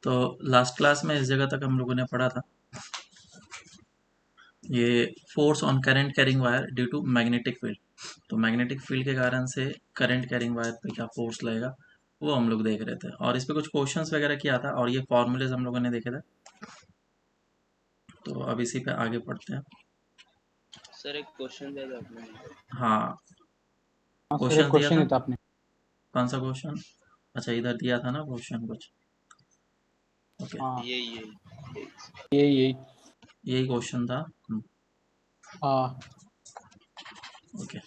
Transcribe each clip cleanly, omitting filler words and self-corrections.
तो last class में इस जगह तक हम लोगों ने पढ़ा था ये force on current carrying wire due to magnetic field. तो मैग्नेटिक फील्ड के कारण से करंट कैरिंग वायर पे क्या फोर्स लगेगा वो हम लोग देख रहे थे, और इस पे कुछ क्वेश्चंस वगैरह किया था और ये फॉर्मूलेज हम लोगों ने देखे थे। तो अब इसी पे आगे पढ़ते हैं। सर एक क्वेश्चन दिया था आपने। हाँ, हाँ सर, एक क्वेश्चन दिया क्वेश्चन था। दिया था आपने। कौन सा क्वेश्चन? अच्छा, इधर दिया था ना क्वेश्चन कुछ। ओके, हाँ यही यही यही क्वेश्चन था। हाँ ओके,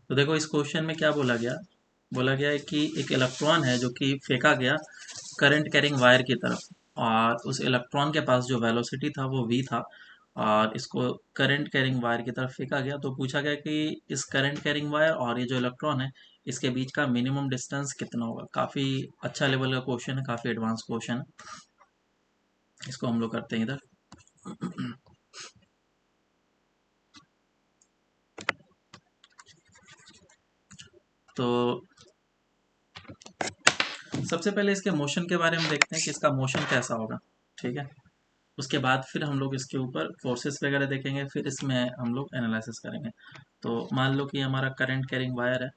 तो देखो इस क्वेश्चन में क्या बोला गया है कि एक इलेक्ट्रॉन है जो कि फेंका गया करंट कैरिंग वायर की तरफ, और उस इलेक्ट्रॉन के पास जो वेलोसिटी था वो v था, और इसको करंट कैरिंग वायर की तरफ फेंका गया। तो पूछा गया कि इस करंट कैरिंग वायर और ये जो इलेक्ट्रॉन है इसके बीच का मिनिमम डिस्टेंस कितना होगा। काफ़ी अच्छा लेवल का क्वेश्चन है, काफ़ी एडवांस क्वेश्चन है। इसको हम लोग करते हैं इधर। तो सबसे पहले इसके मोशन के बारे में देखते हैं कि इसका मोशन कैसा होगा। ठीक है, उसके बाद फिर हम लोग इसके ऊपर फोर्सेस वगैरह देखेंगे, फिर इसमें हम लोग एनालिसिस करेंगे। तो मान लो कि हमारा करंट कैरिंग वायर है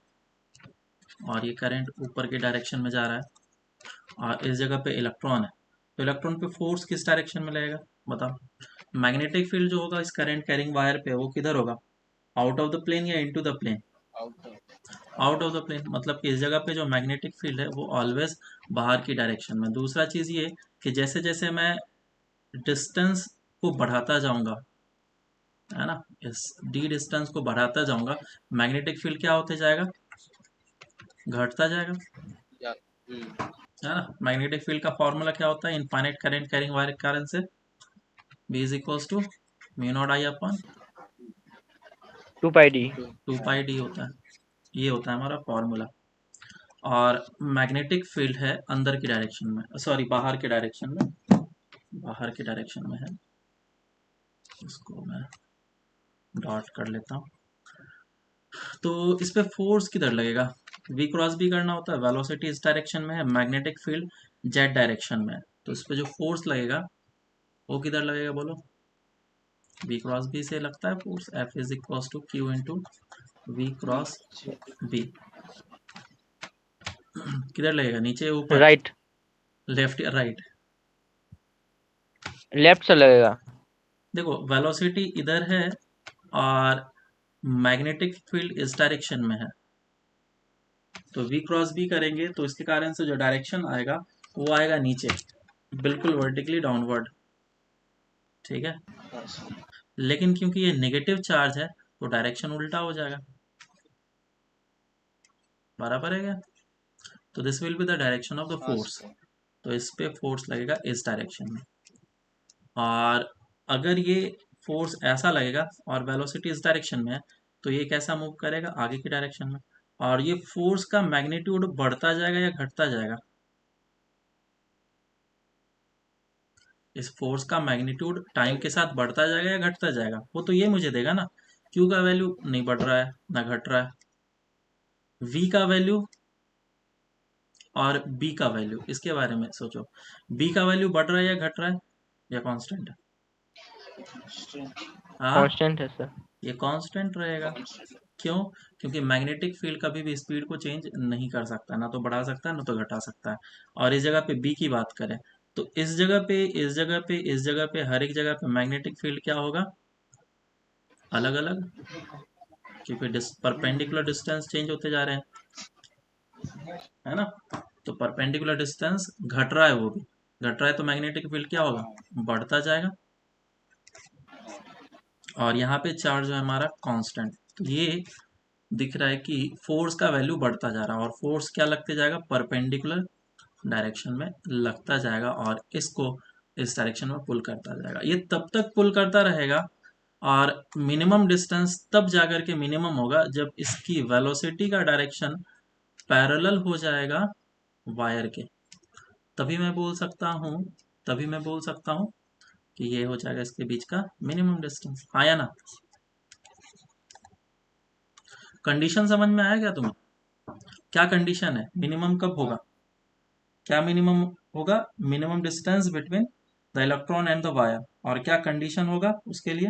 और ये करंट ऊपर की डायरेक्शन में जा रहा है, और इस जगह पे इलेक्ट्रॉन है। तो इलेक्ट्रॉन पे फोर्स किस डायरेक्शन में लगेगा बताओ। मैग्नेटिक फील्ड जो होगा इस करंट कैरिंग वायर पे वो किधर होगा, आउट ऑफ द प्लेन या into the plane? Out. Out of the plane, मतलब कि इस जगह पे जो मैग्नेटिक फील्ड है वो ऑलवेज बाहर की डायरेक्शन में। दूसरा चीज ये कि जैसे जैसे मैं डिस्टेंस को बढ़ाता जाऊंगा, है ना, इस डी डिस्टेंस को बढ़ाता जाऊंगा, मैग्नेटिक फील्ड क्या होते जाएगा, घटता जाएगा, या है ना। मैग्नेटिक फील्ड का फॉर्मूला क्या होता है इनफाइनाइट करंट कैरिंग वायर के कारण से, B is equals to mu not I upon 2πd। 2 pi D होता है। ये होता है हमारा फॉर्मूला। और मैग्नेटिक फील्ड है अंदर की डायरेक्शन में, सॉरी बाहर की डायरेक्शन में, बाहर की डायरेक्शन में है। इसको मैं डॉट कर लेता हूँ। तो इस पे फोर्स किधर लगेगा, v क्रॉस बी करना होता है, वेलोसिटी इस डायरेक्शन में है, मैग्नेटिक फील्ड जेड डायरेक्शन में है। तो इस पे जो फोर्स लगेगा वो किधर लगेगा बोलो, v क्रॉस बी से लगता है force, F is equals to Q into V cross B. किधर लगेगा, नीचे या ऊपर, राइट, लेफ्ट या राइट? लेफ्ट से लगेगा। देखो वेलोसिटी इधर है और मैग्नेटिक फील्ड इस डायरेक्शन में है, तो v क्रॉस बी करेंगे तो इसके कारण से जो डायरेक्शन आएगा वो आएगा नीचे, बिल्कुल वर्टिकली डाउनवर्ड। ठीक है, लेकिन क्योंकि ये नेगेटिव चार्ज है तो डायरेक्शन उल्टा हो जाएगा, बराबर है क्या? तो this will be the direction of the force. तो इस पे फोर्स लगेगा इस डायरेक्शन में, और अगर ये फोर्स ऐसा लगेगा और वेलोसिटी इस डायरेक्शन में है तो ये कैसा मूव करेगा, आगे की डायरेक्शन में। और ये फोर्स का मैग्नीट्यूड बढ़ता जाएगा या घटता जाएगा, इस फोर्स का मैग्नीट्यूड टाइम के साथ बढ़ता जाएगा या घटता जाएगा, वो तो ये मुझे देगा ना। क्यू का वैल्यू नहीं बढ़ रहा है ना घट रहा है, वी का वैल्यू और बी का वैल्यू, इसके बारे में सोचो। बी का वैल्यू बढ़ रहा है या घट रहा है या कांस्टेंट है? हाँ, कांस्टेंट है सर। ये कांस्टेंट रहेगा। क्यों? क्योंकि मैग्नेटिक फील्ड कभी भी स्पीड को चेंज नहीं कर सकता, ना तो बढ़ा सकता है ना तो घटा सकता है। और इस जगह पे बी की बात करें तो इस जगह पे, इस जगह पे, इस जगह पे, हर एक जगह पे मैग्नेटिक फील्ड क्या होगा, अलग अलग, क्योंकि परपेंडिकुलर डिस्टेंस चेंज होते जा रहे हैं, है ना। तो परपेंडिकुलर डिस्टेंस घट रहा है, वो भी घट रहा है, तो मैग्नेटिक फील्ड क्या होगा, बढ़ता जाएगा। और यहाँ पे चार्ज है हमारा कांस्टेंट, तो ये दिख रहा है कि फोर्स का वैल्यू बढ़ता जा रहा है, और फोर्स क्या लगते जाएगा, परपेंडिकुलर डायरेक्शन में लगता जाएगा, और इसको इस डायरेक्शन में पुल करता जाएगा। ये तब तक पुल करता रहेगा, और मिनिमम डिस्टेंस तब जाकर के मिनिमम होगा जब इसकी वेलोसिटी का डायरेक्शन पैरेलल हो जाएगा वायर के। तभी मैं बोल सकता हूँ, तभी मैं बोल सकता हूँ कि ये हो जाएगा इसके बीच का मिनिमम डिस्टेंस। आया ना? कंडीशन समझ में आया क्या तुम्हें? क्या कंडीशन है, मिनिमम कब होगा? क्या मिनिमम होगा? Minimum distance between the electron and the wire. और क्या कंडीशन होगा उसके लिए?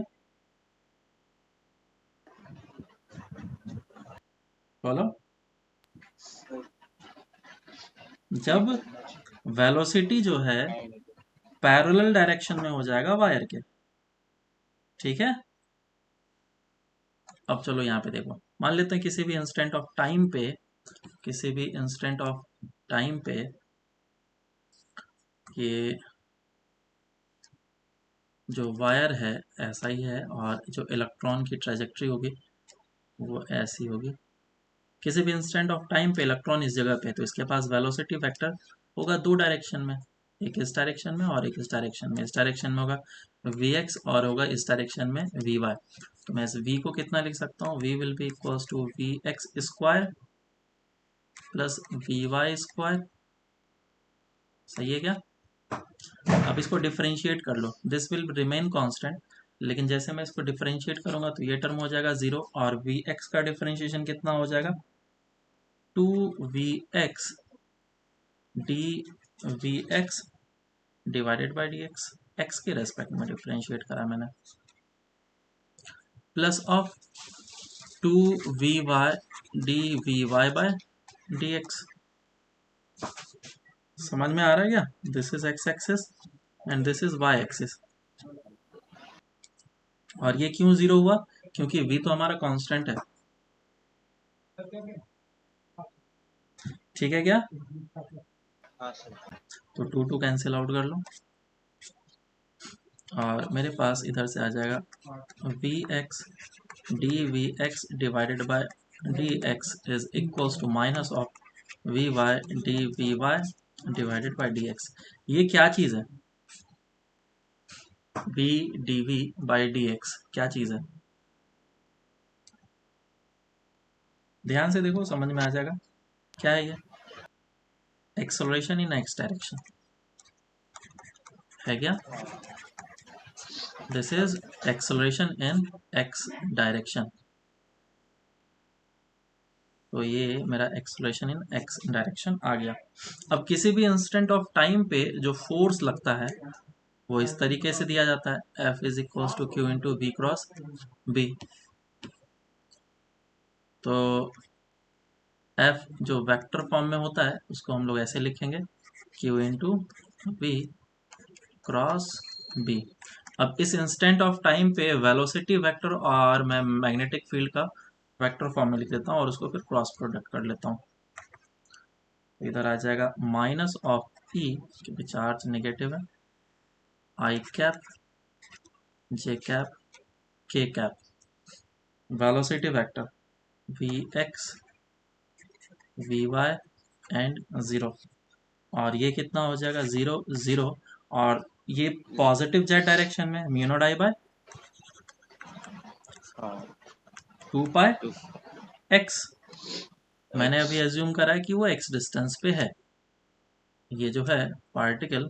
बोलो। जब वेलोसिटी जो है पैरेलल डायरेक्शन में हो जाएगा वायर के। ठीक है, अब चलो यहाँ पे देखो, मान लेते हैं किसी भी इंस्टेंट ऑफ टाइम पे, किसी भी इंस्टेंट ऑफ टाइम पे ये जो वायर है ऐसा ही है और जो इलेक्ट्रॉन की ट्रेजेक्ट्री होगी वो ऐसी होगी। किसी भी इंस्टेंट ऑफ टाइम पे इलेक्ट्रॉन इस जगह पे है तो इसके पास वेलोसिटी वेक्टर होगा दो डायरेक्शन में, एक इस डायरेक्शन में और एक इस डायरेक्शन में। इस डायरेक्शन में होगा Vx और होगा इस डायरेक्शन में Vy। तो मैं इस V को कितना लिख सकता हूँ? V will be equals to Vx square plus Vy square. सही है क्या? अब इसको डिफरेंशिएट कर लो, दिस विल रिमेन कांस्टेंट, लेकिन जैसे मैं इसको डिफरेंशिएट करूंगा तो ये टर्म हो जाएगा 0 और Vx का डिफरेंशिएशन कितना हो जाएगा? 2Vx dVx divided by dx, x के रेस्पेक्ट में डिफरेंशिएट करा मैंने, plus of 2Vy dVy by dx। समझ में आ रहा है क्या? This is x axis and this is y axis. और ये क्यों 0 हुआ? क्योंकि v तो हमारा कांस्टेंट है। ठीक है क्या? हाँ सर। तो 2 कैंसिल आउट कर लो और मेरे पास इधर से आ जाएगा Vx dVx divided by dx is equals to minus of Vy dVy divided by dx। ये क्या चीज़ है? v dv बाई dx क्या चीज़ है? ध्यान से देखो, समझ में आ जाएगा। क्या है ये? एक्सेलरेशन इन एक्स डायरेक्शन है क्या? This is acceleration in X direction. तो ये मेरा एक्सेलरेशन इन एक्स डायरेक्शन आ गया। अब किसी भी इंस्टेंट ऑफ टाइम पे जो फोर्स लगता है वो इस तरीके से दिया जाता है, F is equals to Q into V cross B. तो F जो वेक्टर फॉर्म में होता है उसको हम लोग ऐसे लिखेंगे, Q into V cross B. अब इस इंस्टेंट ऑफ टाइम पे वेलोसिटी वेक्टर और मैं मैग्नेटिक फील्ड का वेक्टर फॉर्म में लिख देता हूँ और उसको फिर क्रॉस प्रोडक्ट कर लेता हूँ। इधर आ जाएगा माइनस ऑफ ई, क्योंकि चार्ज नेगेटिव है, I cap J cap K cap, velocity vector V X V Y and 0। और ये कितना हो जाएगा? 0 0। और ये पॉजिटिव जेड डायरेक्शन में म्यू नॉट आई बाय हाँ 2 पाई टू एक्स। मैंने अभी एज्यूम करा है कि वो एक्स डिस्टेंस पे है। ये जो है पार्टिकल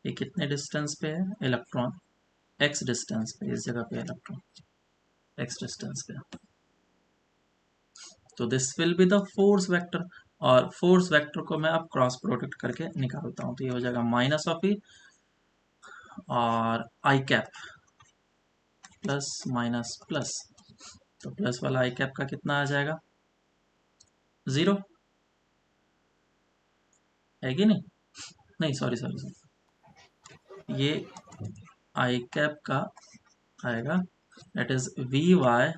ये कितने डिस्टेंस पे है? इलेक्ट्रॉन एक्स डिस्टेंस पे, इस जगह पे इलेक्ट्रॉन एक्स डिस्टेंस पे। तो this will be the force vector और फोर्स वेक्टर को मैं अब क्रॉस प्रोडक्ट करके निकालता हूँ। तो ये हो जाएगा माइनस ऑफ ई और आई कैप प्लस माइनस प्लस। तो प्लस वाला आई कैप का कितना आ जाएगा? 0 है कि नहीं? नहीं सॉरी सॉरी सॉरी, ये आई कैप का आएगा that is V Y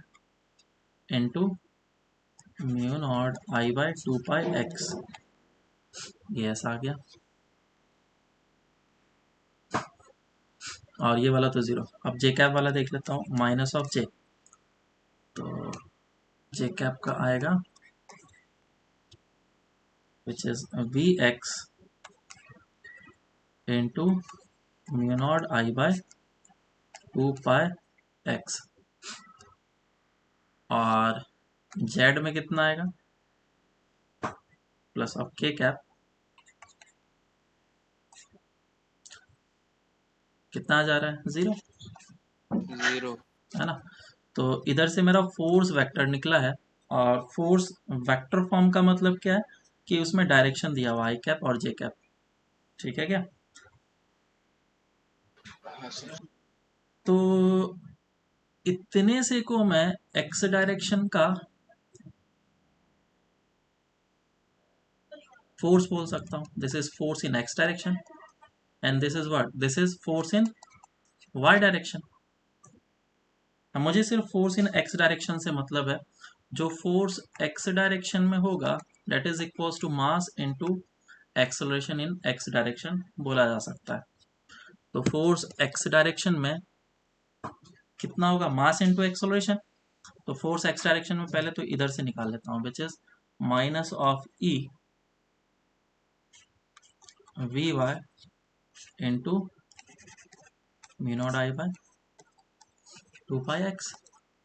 into mu not I by 2 pi X. ये ऐसा आ गया और ये वाला तो 0। अब जे कैप वाला देख लेता हूँ, माइनस ऑफ जे। तो जे कैप का आएगा which is V X into mu not I by 2 pi X. और जेड में कितना आएगा? प्लस ऑफ के कैप कितना आ जा रहा है? 0 जीरो। है ना? तो इधर से मेरा फोर्स वेक्टर निकला है और फोर्स वेक्टर फॉर्म का मतलब क्या है कि उसमें डायरेक्शन दिया हुआ आई कैप और जे कैप। ठीक है क्या? हाँ सर। तो इतने से को मैं एक्स डायरेक्शन का फोर्स बोल सकता हूँ. This is force in X direction and this is what, this is force in Y direction. मुझे सिर्फ फोर्स इन एक्स डायरेक्शन से मतलब है. जो फोर्स एक्स डायरेक्शन में होगा that is equals to mass into acceleration in X direction बोला जा सकता है. तो फोर्स एक्स डायरेक्शन में कितना होगा, मास इनटू एक्सेलरेशन. तो फोर्स एक्स डायरेक्शन में पहले तो इधर से निकाल लेता हूँ, which is minus of E V Y into mu not I by 2 pi X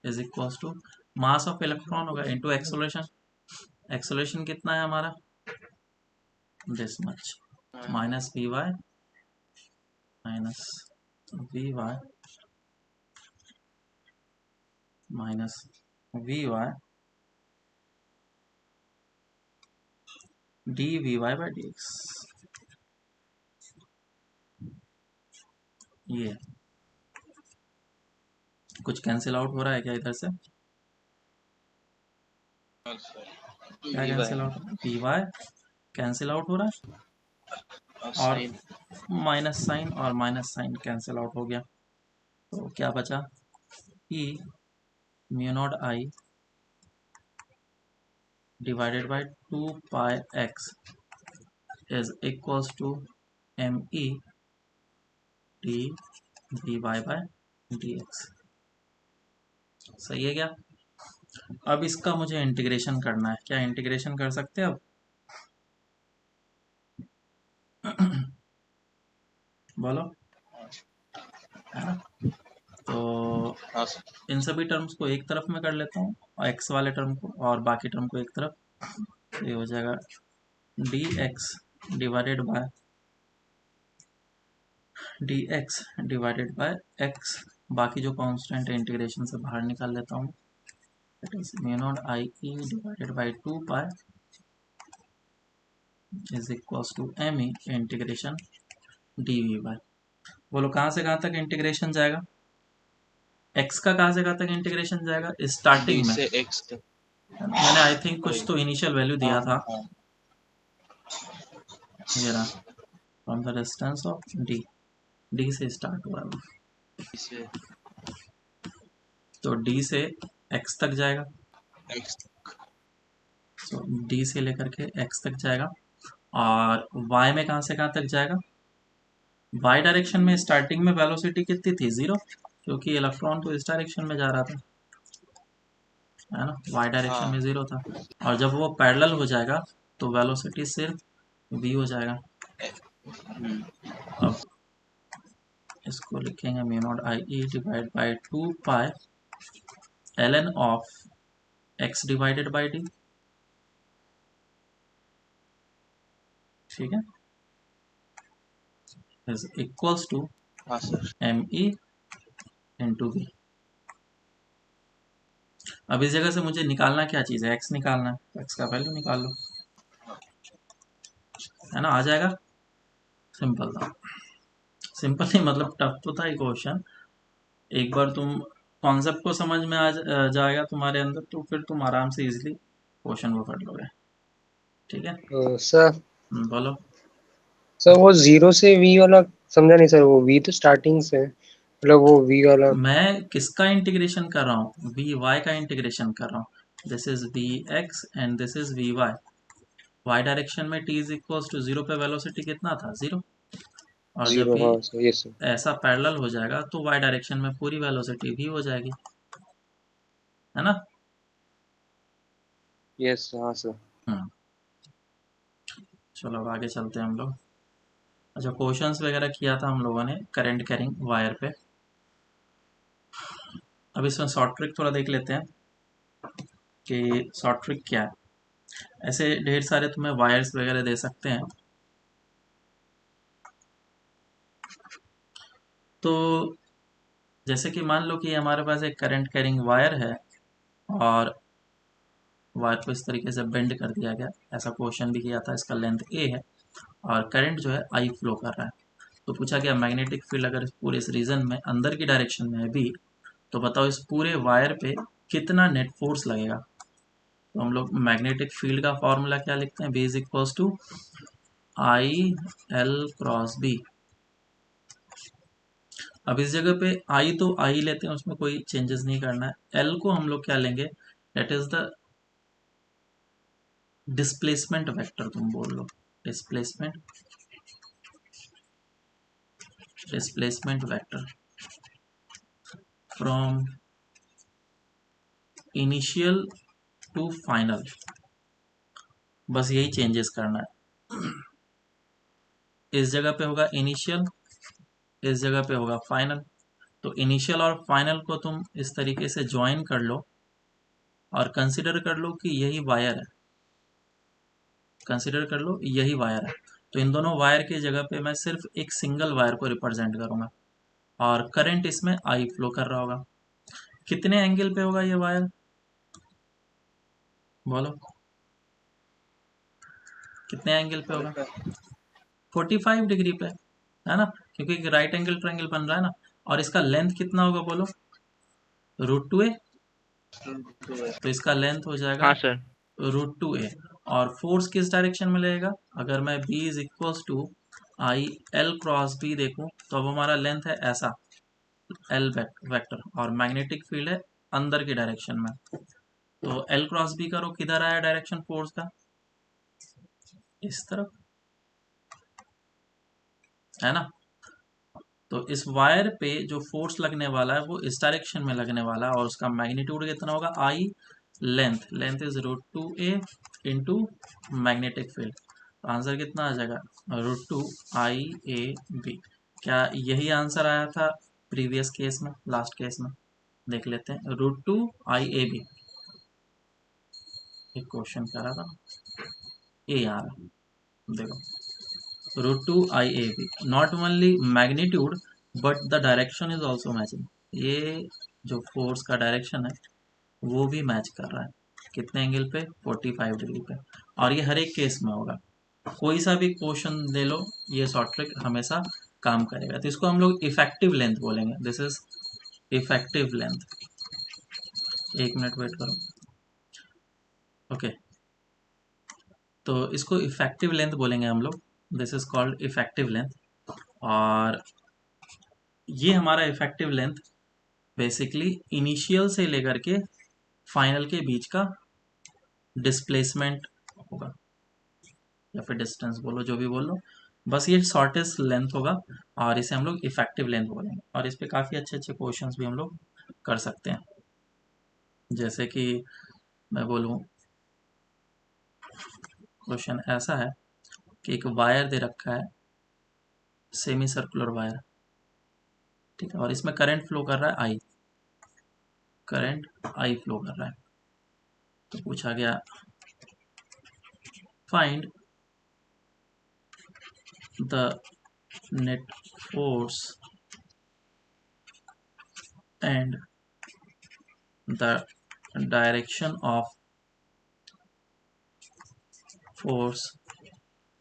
is equals to mass of electron होगा इंटू एक्सेलरेशन. एक्सेलरेशन कितना है हमारा, this much, minus V Y minus V Y minus V Y D V Y by D X. ये कुछ cancel out हो रहा है क्या इधर से? हाँ सर। क्या V cancel out, V Y cancel out हो रहा है और sine minus sine cancel out हो गया. तो क्या बचा, E mu not I divided by 2 pi X is equals to M E D V Y by D X. सही है क्या? अब इसका मुझे इंटीग्रेशन करना है. क्या इंटीग्रेशन कर सकते हैं अब? बोलो, है ना? तो हाँ सर। इन सभी टर्म्स को एक तरफ में कर लेता हूँ, एक्स वाले टर्म को और बाकी टर्म को एक तरफ. तो ये हो जाएगा D x divided by D x divided by x. बाकी जो कांस्टेंट है इंटीग्रेशन से बाहर निकाल लेता हूँ. That is mu not I E divided by 2 pi is equals to M E integration D V by. बोलो कहाँ से कहाँ तक इंटीग्रेशन जाएगा, एक्स का कहाँ से कहाँ तक इंटीग्रेशन जाएगा स्टार्टिंग डी में. से एक्स तक। मैंने आई थिंक कुछ वही। तो इनिशियल वैल्यू हाँ दिया हाँ था. हाँ। ये रहा, from the distance of D, D से स्टार्ट हुआ है. इसे तो डी से एक्स तक जाएगा. एक्स। तो डी से लेकर के एक्स तक जाएगा. और वाई में कहाँ से कहाँ तक जाएगा, वाई डायरेक्शन में स्टार्टिंग में वेलोसिटी कितनी थी, 0, क्योंकि इलेक्ट्रॉन तो इस डायरेक्शन में जा रहा था, है ना. वाई डायरेक्शन हाँ। में 0 था. और जब वो पैरेलल हो जाएगा तो वेलोसिटी सिर्फ v हो जाएगा. अब इसको लिखेंगे mu not I E divide by 2 pi ln of x divided by D. ठीक है, इज इक्वल्स टू हाँ sir. M E into V. अब इस जगह से मुझे निकालना क्या चीज़ है, x निकालना है. तो x का वैल्यू निकाल लो, है ना, आ जाएगा. सिंपल था, सिंपल नहीं मतलब टफ तो था ही क्वेश्चन. एक बार तुम कॉन्सेप्ट को समझ में आ जाएगा तुम्हारे अंदर तो फिर तुम आराम से इजीली क्वेश्चन को कर लोगे. ठीक है, सर बोलो. सर वो 0 से V वाला समझा नहीं सर. वो V तो स्टार्टिंग से है, मतलब वो V वाला. मैं किसका इंटीग्रेशन कर रहा हूँ, वी वाई का इंटीग्रेशन कर रहा हूँ. This is V X and this is V Y. Y direction में टी इज इक्वल्स टू 0 पे वेलोसिटी कितना था, 0. और जब 0, भी हाँ सर, ये सर. ऐसा पैरेलल हो जाएगा तो वाई डायरेक्शन में पूरी वेलोसिटी भी हो जाएगी, है ना. यस, हाँ सर. हम्म, चलो अब आगे चलते हैं हम लोग. अच्छा, क्वेश्चंस वगैरह किया था हम लोगों ने करंट कैरिंग वायर पे. अब इसमें शॉर्ट ट्रिक थोड़ा देख लेते हैं कि शॉर्ट ट्रिक क्या है. ऐसे ढेर सारे तुम्हें वायर्स वगैरह दे सकते हैं. तो जैसे कि मान लो कि हमारे पास एक करंट कैरिंग वायर है और वायर को इस तरीके से बेंड कर दिया गया. ऐसा क्वेश्चन भी किया था, इसका लेंथ a है. और करंट जो है आई फ्लो कर रहा है। तो पूछा गया मैग्नेटिक फील्ड अगर इस पूरे इस रीजन में अंदर की डायरेक्शन में है बी, तो बताओ इस पूरे वायर पे कितना नेट फोर्स लगेगा। तो हम लोग मैग्नेटिक फील्ड का फॉर्मूला क्या लिखते हैं, B is equals to I L cross B. अब इस जगह पे आई तो आई लेते हैं, उसमें कोई चेंजेस नहीं करना है। एल को हम लोग क्या लेंगे, that is the displacement vector, तुम बोल लो displacement vector from initial to final, बस यही चेंजेस करना है। इस जगह पे होगा इनिशियल, इस जगह पे होगा फाइनल। तो इनिशियल और फाइनल को तुम इस तरीके से ज्वाइन कर लो और कंसिडर कर लो कि यही वायर है, कंसिडर कर लो यही वायर है। तो इन दोनों वायर की जगह पे मैं सिर्फ एक सिंगल वायर को रिप्रेजेंट करूंगा और करंट इसमें आई फ्लो कर रहा होगा। कितने एंगल पे होगा ये वायर, बोलो कितने एंगल पे होगा, 45 डिग्री पे, है ना, क्योंकि राइट एंगल ट्रायंगल बन रहा है ना। और इसका लेंथ कितना होगा बोलो, √2a। तो इसका लेंथ हो जाएगा हाँ सर। √2a। और फोर्स किस डायरेक्शन में लगेगा, अगर मैं B is equals to I L cross B देखूं, तो अब हमारा लेंथ है ऐसा एल वेक्टर और मैग्नेटिक फील्ड है अंदर की डायरेक्शन में। तो एल क्रॉस बी करो, किधर आया डायरेक्शन फोर्स का, इस तरफ, है ना। तो इस वायर पे जो फोर्स लगने वाला है वो इस डायरेक्शन में लगने वाला है और उसका मैग्नीट्यूड कितना होगा, I length is √2a into magnetic field. तो आंसर कितना आ जाएगा, √2 IAB। क्या यही आंसर आया था प्रीवियस केस में, लास्ट केस में, देख लेते हैं। √2 IAB एक क्वेश्चन कर रहा था ये यहाँ देखो, √2 IAB not only magnitude but the direction is also matching. ये जो फोर्स का डायरेक्शन है वो भी मैच कर रहा है, कितने एंगल पे, 45 डिग्री पे। और ये हर एक केस में होगा, कोई सा भी क्वेश्चन ले लो, ये शॉर्ट ट्रिक हमेशा काम करेगा। तो इसको हम लोग इफेक्टिव लेंथ बोलेंगे, दिस इज इफेक्टिव लेंथ। एक मिनट वेट करो, ओके। तो इसको इफेक्टिव लेंथ बोलेंगे हम लोग, this is called effective length. और ये हमारा इफेक्टिव लेंथ बेसिकली इनिशियल से लेकर के फाइनल के बीच का डिस्प्लेसमेंट होगा, या फिर डिस्टेंस बोलो, जो भी बोलो, बस ये शॉर्टेस्ट लेंथ होगा और इसे हम लोग इफेक्टिव लेंथ बोलेंगे। और इस पे काफ़ी अच्छे अच्छे क्वेश्चंस भी हम लोग कर सकते हैं। जैसे कि मैं बोलूँ, क्वेश्चन ऐसा है कि एक वायर दे रखा है, सेमी सर्कुलर वायर, ठीक है, और इसमें करंट फ्लो कर रहा है आई, करंट आई फ्लो कर रहा है। तो पूछा गया find the net force and the direction of force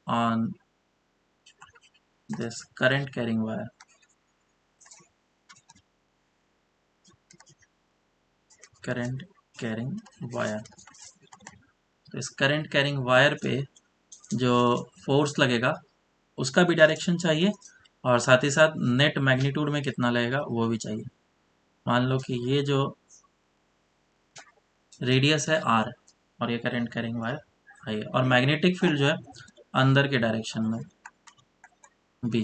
on this current carrying wire, current carrying wire। तो इस करंट कैरिंग वायर पे जो फोर्स लगेगा उसका भी डायरेक्शन चाहिए और साथ ही साथ नेट मैग्नीट्यूड में कितना लगेगा वो भी चाहिए। मान लो कि ये जो रेडियस है R और ये करंट कैरिंग वायर है और मैग्नेटिक फील्ड जो है अंदर के डायरेक्शन में B।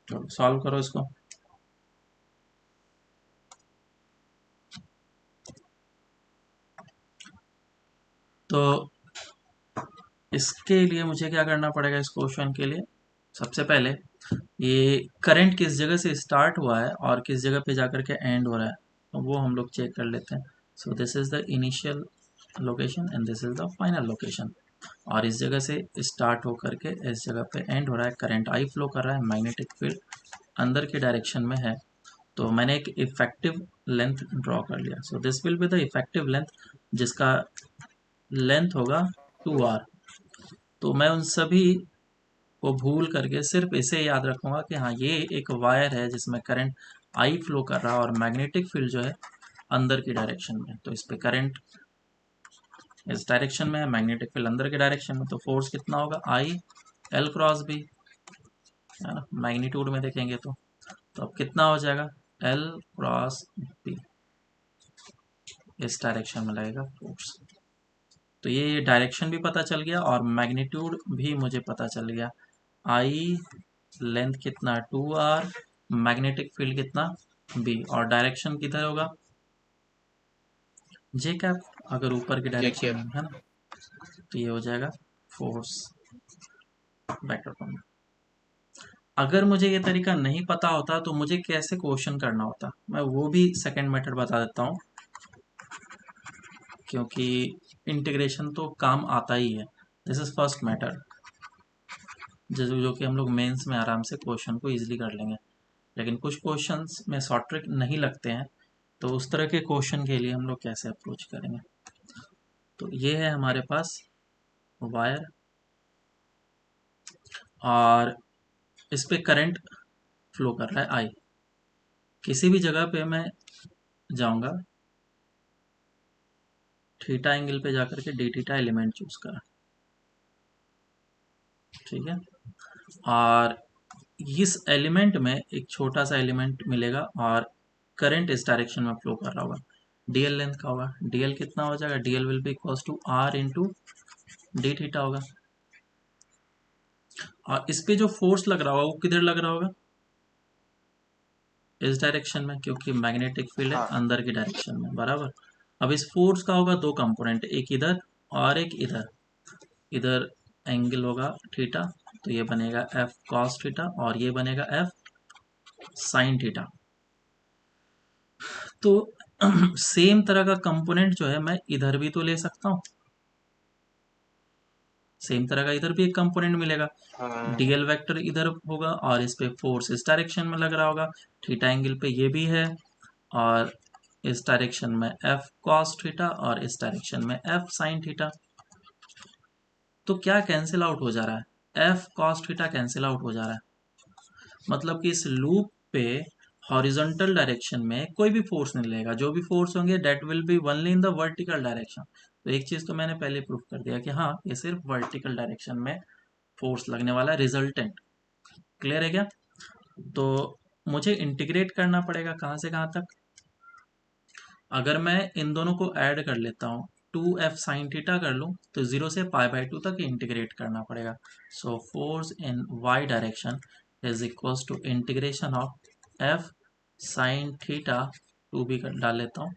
तो सॉल्व करो इसको। तो इसके लिए मुझे क्या करना पड़ेगा, इस क्वेश्चन के लिए सबसे पहले ये करंट किस जगह से स्टार्ट हुआ है और किस जगह पे जाकर के एंड हो रहा है, तो वो हम लोग चेक कर लेते हैं। सो this is the initial location and this is the final location. और इस जगह से स्टार्ट होकर के इस जगह पे एंड हो रहा है, करंट आई फ्लो कर रहा है, मैग्नेटिक फील्ड अंदर की डायरेक्शन में है। तो मैंने एक इफेक्टिव लेंथ ड्रॉ कर लिया। So this will be the effective length, जिसका लेंथ होगा 2R। तो मैं उन सभी को भूल करके सिर्फ इसे याद रखूंगा कि हाँ ये एक वायर है जिसमें करंट आई फ्लो कर रहा है और मैग्नेटिक फील्ड जो है अंदर की डायरेक्शन में, तो इस पे करंट इस डायरेक्शन में है, मैग्नेटिक फील्ड अंदर की डायरेक्शन में, तो फोर्स कितना होगा आई एल क्रॉस बी, है ना, मैग्नीट्यूड में देखेंगे तो अब कितना हो जाएगा एल क्रॉस बी, इस डायरेक्शन में लगेगा फोर्स। तो ये डायरेक्शन भी पता चल गया और मैग्नीट्यूड भी मुझे पता चल गया। आई लेंथ कितना 2r, मैग्नेटिक फील्ड कितना b, और डायरेक्शन किधर होगा जे कैप, अगर ऊपर की जे डायरेक्शन कैप। में है ना, तो ये हो जाएगा फोर्स वेक्टर फॉर्म। अगर मुझे ये तरीका नहीं पता होता तो मुझे कैसे क्वेश्चन करना होता, मैं वो भी सेकंड मेथड बता देता हूँ, क्योंकि इंटीग्रेशन तो काम आता ही है। दिस इज फर्स्ट मेथड, जो कि हम लोग मेंस में आराम से क्वेश्चन को इजीली कर लेंगे, लेकिन कुछ क्वेश्चंस में शॉर्ट ट्रिक नहीं लगते हैं, तो उस तरह के क्वेश्चन के लिए हम लोग कैसे अप्रोच करेंगे। तो ये है हमारे पास वायर और इस पे करंट फ्लो कर रहा है आई। किसी भी जगह पे मैं जाऊंगा, थीटा एंगल पे जाकर के डी थीटा एलिमेंट चूज करा, ठीक है, और इस एलिमेंट में एक छोटा सा एलिमेंट मिलेगा और करंट इस डायरेक्शन में फ्लो कर रहा होगा, डीएल लेंथ का होगा, डीएल कितना हो जाएगा, DL will be equals to R into D theta होगा। और इस पे जो फोर्स लग रहा होगा वो किधर लग रहा होगा, इस डायरेक्शन में, क्योंकि मैग्नेटिक फील्ड है हाँ अंदर की डायरेक्शन में, बराबर। अब इस फोर्स का होगा दो कंपोनेंट, एक इधर और एक इधर, इधर एंगल होगा थीटा, तो ये बनेगा एफ कॉस थीटा और ये बनेगा एफ साइन थीटा। तो सेम तरह का कंपोनेंट जो है मैं इधर भी तो ले सकता हूँ, सेम तरह का इधर भी एक कंपोनेंट मिलेगा, हाँ डीएल वेक्टर इधर होगा और इस पे फोर्स इस डायरेक्शन में लग रहा होगा, थीटा एंगल पे ये भी है, और इस डायरेक्शन में एफ कॉस थीटा और इस डायरेक्शन में एफ साइन थीटा। तो क्या कैंसिल आउट हो जा रहा है, F cos theta cancel out हो जा रहा है, मतलब कि इस लूप पे हॉरिजॉन्टल डायरेक्शन में कोई भी फोर्स नहीं लगेगा, जो भी फोर्स होंगे that will be only in the vertical direction. तो एक चीज तो मैंने पहले प्रूफ कर दिया कि हाँ ये सिर्फ वर्टिकल डायरेक्शन में फोर्स लगने वाला रिजल्टेंट। क्लियर है क्या? तो मुझे इंटीग्रेट करना पड़ेगा कहाँ से कहाँ तक। अगर मैं इन दोनों को ऐड कर लेता हूँ, 2f साइन थीटा कर लूँ, तो 0 से π/2 तक इंटीग्रेट करना पड़ेगा। So force in y direction is equals to integration of f sine theta, 2 भी डाल लेता हूँ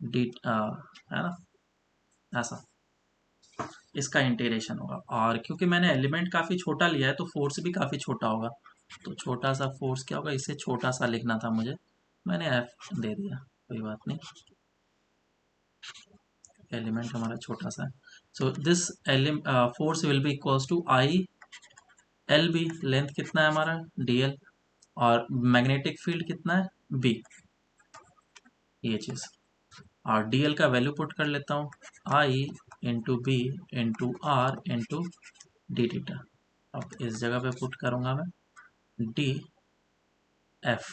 डी, है ना, ऐसा इसका इंटीग्रेशन होगा। और क्योंकि मैंने एलिमेंट काफ़ी छोटा लिया है तो फोर्स भी काफ़ी छोटा होगा, तो छोटा सा फोर्स क्या होगा, इसे छोटा सा लिखना था मुझे, मैंने एफ दे दिया, कोई बात नहीं, एलिमेंट हमारा छोटा सा है। So this force will be equals to I L B, length कितना है हमारा डी एल, और मैग्नेटिक फील्ड कितना है बी, ये चीज़, और डी एल का वैल्यू पुट कर लेता हूँ I into B into R into D theta. अब इस जगह पे पुट करूँगा मैं D F,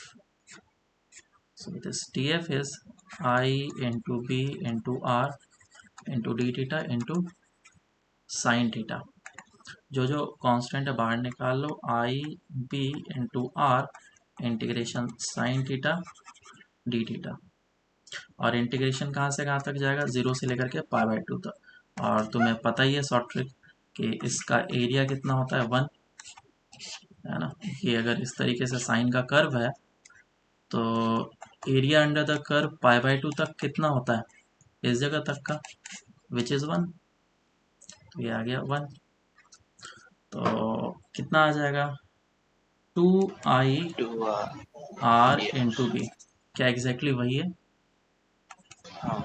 so this df is I into b into r into d theta into sin theta। जो जो कांस्टेंट है बाहर निकाल लो, I B into R integration sine theta D theta, और इंटीग्रेशन कहाँ से कहाँ तक जाएगा, 0 से लेकर के π/2 तक। और तुम्हें पता ही है शॉर्ट ट्रिक कि इसका एरिया कितना होता है 1, है ना। ये अगर इस तरीके से साइन का कर्व है तो एरिया अंडर द कर्व π/2 तक कितना होता है इस जगह तक का, विच इज़ 1, तो ये आ गया 1। तो कितना आ जाएगा 2i to R into yes B, क्या एग्जैक्टली वही हाँ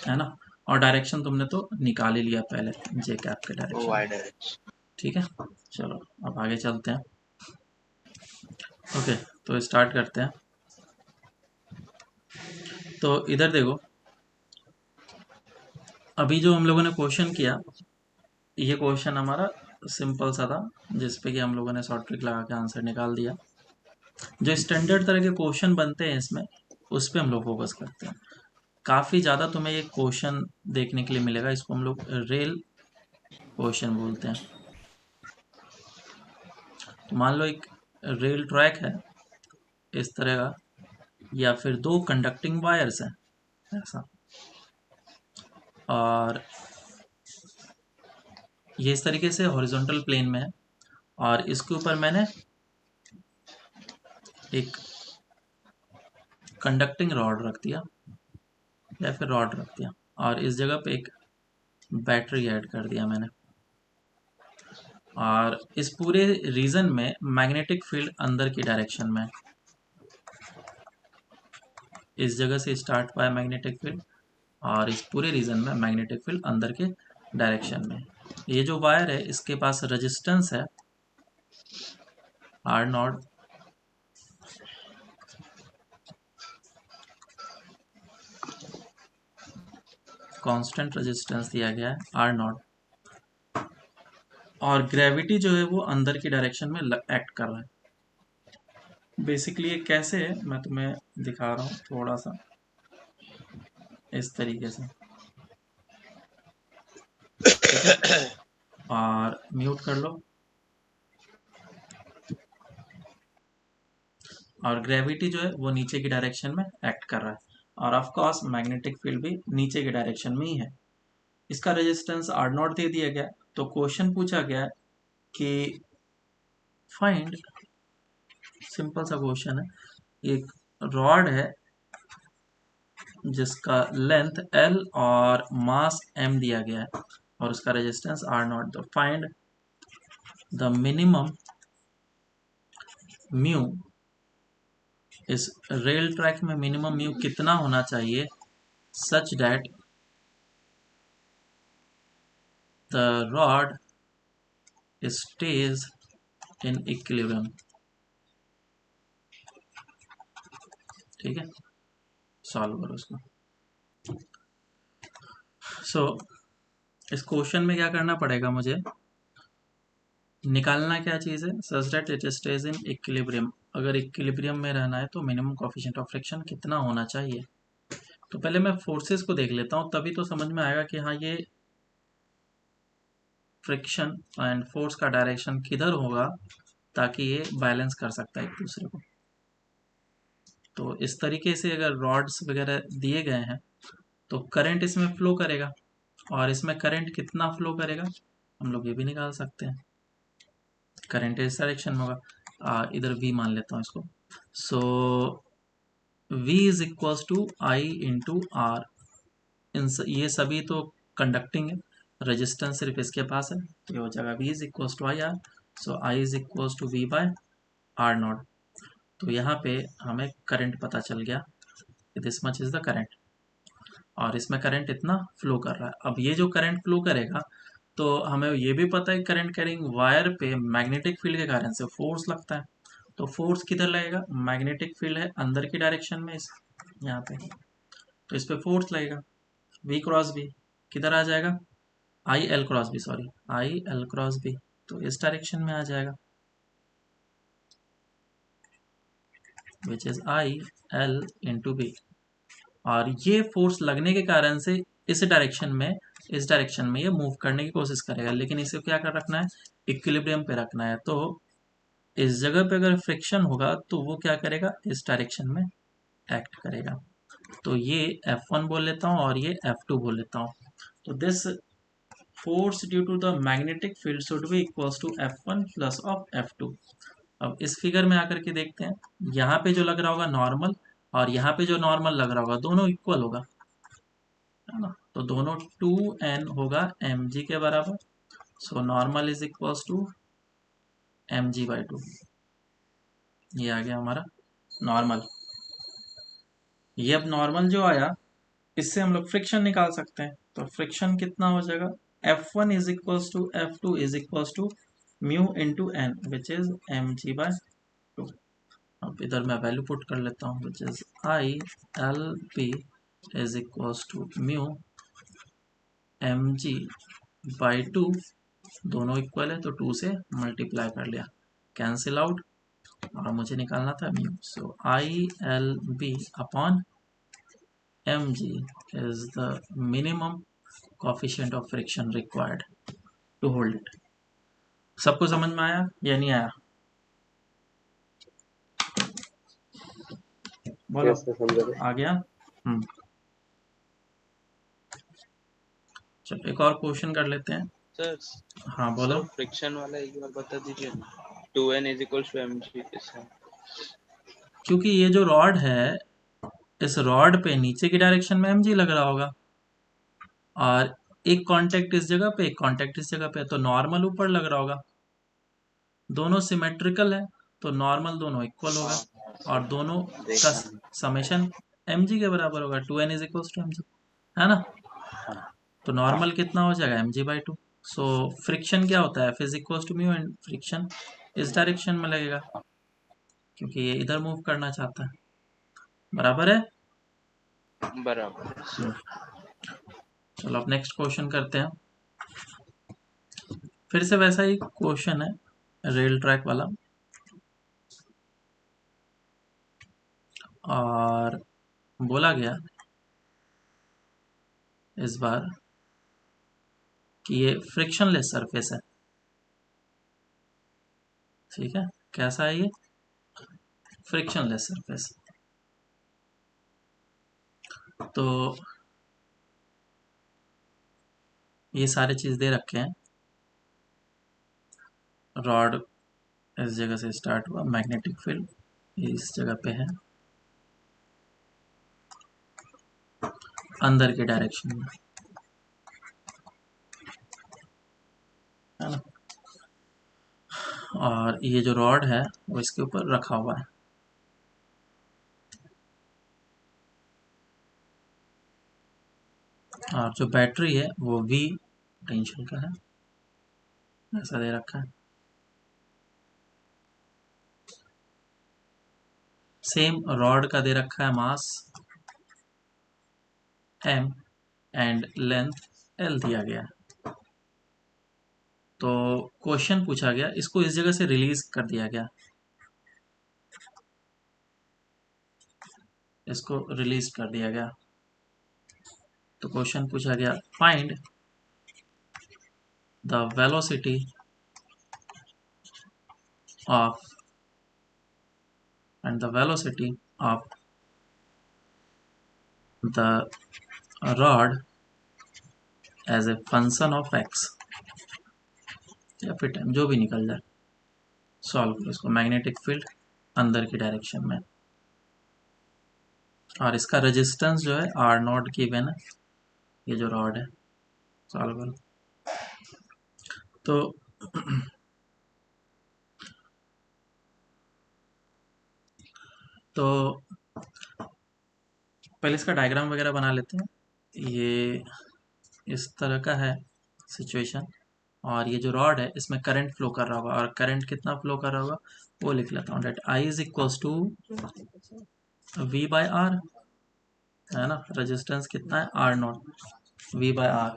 है ना। और डायरेक्शन तुमने तो निकाल ही लिया पहले, जे कैप के वो डायरेक्शन वाई में, डायरेक्शन। ठीक है। चलो अब आगे चलते हैं। ओके, तो स्टार्ट करते हैं। तो इधर देखो, अभी जो हम लोगों ने क्वेश्चन किया ये क्वेश्चन हमारा सिंपल सा था, जिसपे कि हम लोगों ने शॉर्ट ट्रिक लगा के आंसर निकाल दिया। जो स्टैंडर्ड तरह के क्वेश्चन बनते हैं इसमें, उस पर हम लोग फोकस करते हैं। काफ़ी ज़्यादा तुम्हें ये क्वेश्चन देखने के लिए मिलेगा, इसको हम लोग रेल क्वेश्चन बोलते हैं। तो मान लो एक रेल ट्रैक है इस तरह का, या फिर दो कंडक्टिंग वायर्स हैं ऐसा, और ये इस तरीके से हॉरिजॉन्टल प्लेन में है, और इसके ऊपर मैंने एक कंडक्टिंग रॉड रख दिया या फिर रॉड रख दिया, और इस जगह पे एक बैटरी ऐड कर दिया मैंने। और इस पूरे रीजन में मैग्नेटिक फील्ड अंदर की डायरेक्शन में, इस जगह से स्टार्ट हुआ है मैग्नेटिक फील्ड, और इस पूरे रीजन में मैग्नेटिक फील्ड अंदर के डायरेक्शन में। ये जो वायर है इसके पास रेजिस्टेंस है आर नॉट, कांस्टेंट रेजिस्टेंस दिया गया है आर नॉट, और ग्रेविटी जो है वो अंदर की डायरेक्शन में एक्ट कर रहा है। बेसिकली ये कैसे है मैं तुम्हें दिखा रहा हूँ थोड़ा सा इस तरीके से, ठीक है। और म्यूट कर लो। और ग्रेविटी जो है वो नीचे की डायरेक्शन में एक्ट कर रहा है, और ऑफ कोर्स मैग्नेटिक फील्ड भी नीचे की डायरेक्शन में ही है। इसका रेजिस्टेंस आर नॉट दे दिया गया। तो क्वेश्चन पूछा गया कि फाइंड, सिंपल सा क्वेश्चन है, एक रॉड है जिसका लेंथ L और मास M दिया गया है, और उसका रेजिस्टेंस आर नॉट। तो फाइंड द मिनिमम म्यू, इस रेल ट्रैक में मिनिमम म्यू कितना होना चाहिए such that the rod stays in equilibrium। ठीक है, सॉल्व करो इसको। सो इस क्वेश्चन में क्या करना पड़ेगा मुझे, निकालना क्या चीज़ है, such that it stage in equilibrium. अगर इक्विलिब्रियम में रहना है तो मिनिमम कोएफिशिएंट ऑफ फ्रिक्शन कितना होना चाहिए। तो पहले मैं फोर्सेस को देख लेता हूँ, तभी तो समझ में आएगा कि हाँ ये फ्रिक्शन एंड फोर्स का डायरेक्शन किधर होगा, ताकि ये बैलेंस कर सकता है एक दूसरे को। तो इस तरीके से अगर रॉड्स वगैरह दिए गए हैं तो करंट इसमें फ्लो करेगा, और इसमें करंट कितना फ्लो करेगा हम लोग ये भी निकाल सकते हैं। करंट इस डायरेक्शन में होगा, इधर V मान लेता हूँ इसको। So V is equals to I into R. ये सभी तो कंडक्टिंग है, रेजिस्टेंस सिर्फ इसके पास है, तो ये हो जाएगा V is equals to I R. So I is equals to V by R not. तो यहाँ पे हमें करंट पता चल गया, this much is the current, और इसमें करंट इतना फ्लो कर रहा है। अब ये जो करंट फ्लो करेगा, तो हमें ये भी पता है करंट कैरिंग वायर पे मैग्नेटिक फील्ड के कारण से फोर्स लगता है। तो फोर्स किधर लगेगा, मैग्नेटिक फील्ड है अंदर की डायरेक्शन में इस यहाँ पे, तो इस पे फोर्स लगेगा V क्रॉस बी, किधर आ जाएगा, I L cross B, sorry I L cross B, तो इस डायरेक्शन में आ जाएगा, which is I L into B. और ये फोर्स लगने के कारण से इस डायरेक्शन में ये मूव करने की कोशिश करेगा, लेकिन इसे क्या कर रखना है, इक्विलिब्रियम पे रखना है। तो इस जगह पे अगर फ्रिक्शन होगा तो वो क्या करेगा, इस डायरेक्शन में एक्ट करेगा। तो ये F1 बोल लेता हूँ और ये F2 बोल लेता हूँ। तो this force due to the magnetic field should be equals to F1 plus of F2। अब इस फिगर में आकर के देखते हैं, यहाँ पे जो लग रहा होगा नॉर्मल, और यहाँ पे जो नॉर्मल लग रहा होगा, दोनों इक्वल होगा, है ना। तो दोनों 2n होगा mg के बराबर। So normal is equals to mg by 2। ये आ गया हमारा नॉर्मल। ये अब नॉर्मल जो आया, इससे हम लोग फ्रिक्शन निकाल सकते हैं। तो फ्रिक्शन कितना हो जाएगा, F1 is equals to F2 is equals to mu into N, which is mg by 2। अब इधर मैं वैल्यू पुट कर लेता हूँ, which is I L P is equals to mu mg by 2 दोनों इक्वल है तो 2 से मल्टीप्लाई कर लिया, कैंसिल आउट, और मुझे निकालना था mu. So I L B upon M G is the minimum coefficient of friction required to hold it. सबको समझ में आया या नहीं आया? बोलो। यस सर, समझ गए। आ गया। चलो एक और क्वेश्चन कर लेते हैं। सर हाँ बोलो। सर फ्रिक्शन वाला एक बार बता दीजिए ना। 2n is equal to mg कैसे? क्योंकि ये जो रॉड है, इस रॉड पे नीचे की डायरेक्शन में mg लग रहा होगा, और एक कांटेक्ट इस जगह पे, एक कांटेक्ट इस जगह पे, तो नॉर्मल ऊपर लग रहा होगा। दोनों सिमेट्रिकल है तो नॉर्मल दोनों इक्वल होगा, और दोनों का देखा। समेशन mg के बराबर होगा, 2n is equal to mg, है ना? तो नॉर्मल कितना हो जाएगा, mg/2। सो फ्रिक्शन क्या होता है, F is equal to mu, and friction इस डायरेक्शन में लगेगा क्योंकि ये इधर मूव करना चाहता है। बराबर है? बराबर है सर। चलो अब नेक्स्ट क्वेश्चन करते हैं। फिर से वैसा ही क्वेश्चन है, रेल ट्रैक वाला, और बोला गया इस बार कि ये फ्रिक्शनलेस सरफेस है। ठीक है, कैसा है ये? Frictionless surface. तो ये सारे चीज दे रखे हैं। रॉड इस जगह से स्टार्ट हुआ, मैग्नेटिक फील्ड इस जगह पे है, अंदर के डायरेक्शन में, है ना? और ये जो रॉड है वो इसके ऊपर रखा हुआ है। और जो बैटरी है वो V पोटेंशियल का है, ऐसा दे रखा है। सेम रॉड का दे रखा है मास m एंड लेंथ l दिया गया है। तो क्वेश्चन पूछा गया, इसको इस जगह से रिलीज कर दिया गया, इसको रिलीज कर दिया गया। तो क्वेश्चन पूछा गया, find the velocity of and the velocity of the rod as a function of x, या फिर टाइम, जो भी निकल जाए। सॉल्व करो इसको, मैग्नेटिक फील्ड अंदर की डायरेक्शन में, और इसका रेजिस्टेंस जो है आर नॉट गिवन है, ये जो रॉड है। सॉल्व करो। तो तो पहले इसका डायग्राम वगैरह बना लेते हैं। ये इस तरह का है सिचुएशन, और ये जो रॉड है इसमें करंट फ्लो कर रहा होगा, और करंट कितना फ्लो कर रहा होगा वो लिख लेता हूँ, that I is equals to V/R, है ना? रेजिस्टेंस कितना है, आर नॉट, V/R,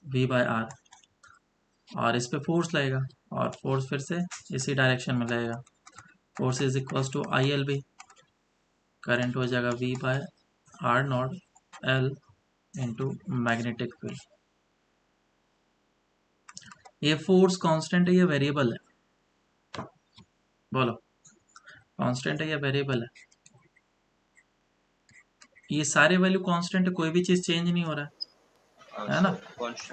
V/R, और इस पे फोर्स लगेगा, और फोर्स फिर से इसी डायरेक्शन में लगेगा। Force is equals to ILB, current हो जाएगा V/R not L into magnetic field. ये फोर्स कांस्टेंट है, ये वेरिएबल है? बोलो, कांस्टेंट है या वेरिएबल है? ये सारे वैल्यू कांस्टेंट है, कोई भी चीज चेंज नहीं हो रहा है ना?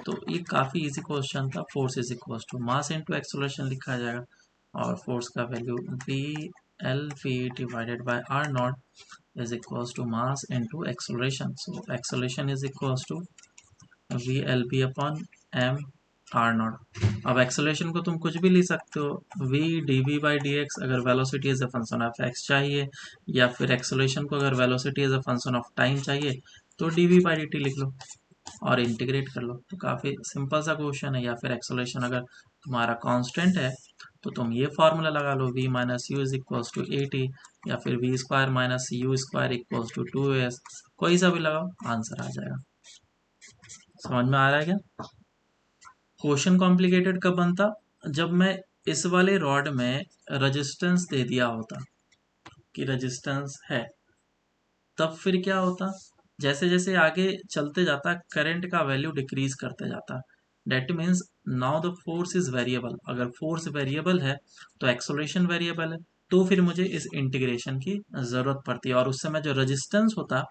तो ये काफी इजी क्वेश्चन था। Force is equal to mass into acceleration लिखा जाएगा, और फोर्स का value VLV divided by R not is equal to mass into acceleration. So acceleration is equal to VLB upon m R not. अब acceleration को तुम कुछ भी लिख सकते हो, v dv/dx, अगर velocity as a function of x चाहिए, या फिर एक्सेलरेशन को अगर velocity as a function of time चाहिए तो dv/dt लिख लो और इंटीग्रेट कर लो। तो काफ़ी सिंपल सा क्वेश्चन है। या फिर एक्सेलरेशन अगर तुम्हारा कांस्टेंट है तो तुम ये फार्मूला लगा लो, v minus u is equals to AT, या फिर v square minus u square equals to 2s, कोई सा भी लगाओ, आंसर आ जाएगा। समझ में आ रहा है क्या? क्वेश्चन कॉम्प्लिकेटेड कब बनता, जब मैं इस वाले रॉड में रेजिस्टेंस दे दिया होता कि रेजिस्टेंस है, तब फिर क्या होता, जैसे जैसे आगे चलते जाता करंट का वैल्यू डिक्रीज करते जाता। That means now the force is variable. अगर फोर्स वेरिएबल है तो एक्सोलेशन वेरिएबल है, तो फिर मुझे इस इंटीग्रेशन की ज़रूरत पड़ती है। और उस समय जो रेजिस्टेंस होता,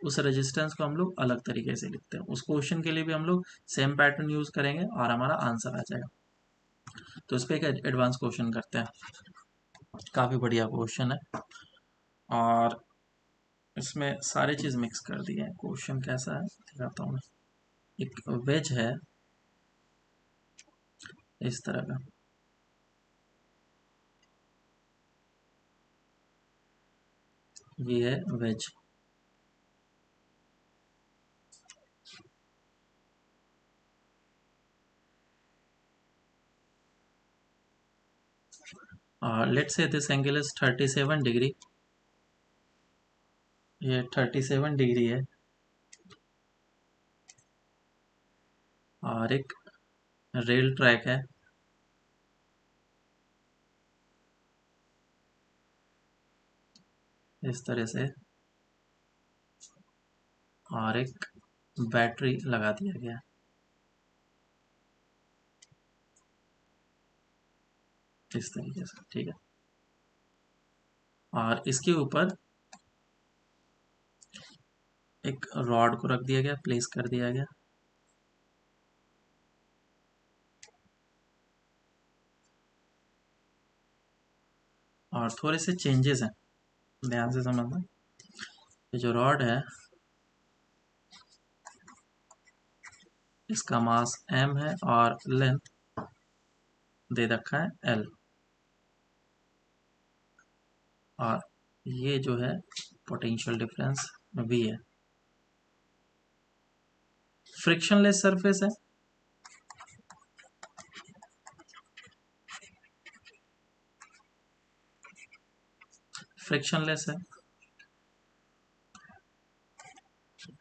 उस रेजिस्टेंस को हम लोग अलग तरीके से लिखते हैं। उस क्वेश्चन के लिए भी हम लोग सेम पैटर्न यूज करेंगे और हमारा आंसर आ जाएगा। तो इस पर एक एडवांस क्वेश्चन करते हैं, काफ़ी बढ़िया क्वेश्चन है और इसमें सारी चीज़ मिक्स कर दी है। क्वेश्चन कैसा है दिखाता हूँ मैं। एक वेज है इस तरह का, ये है wedge. Let's say this angle is 37 degree, ये 37 डिग्री है और एक रेल ट्रैक है, इस तरह से, और एक बैटरी लगा दिया गया है इस तरीके से, ठीक है। और इसके ऊपर एक रॉड को रख दिया गया, प्लेस कर दिया गया, और थोड़े से चेंजेस हैं, ध्यान से समझना। ये जो रॉड है इसका मास m है और लेंथ दे रखा है l, और ये जो है पोटेंशियल डिफरेंस v है। फ्रिक्शनलेस सरफेस है, फ्रिक्शनलेस है,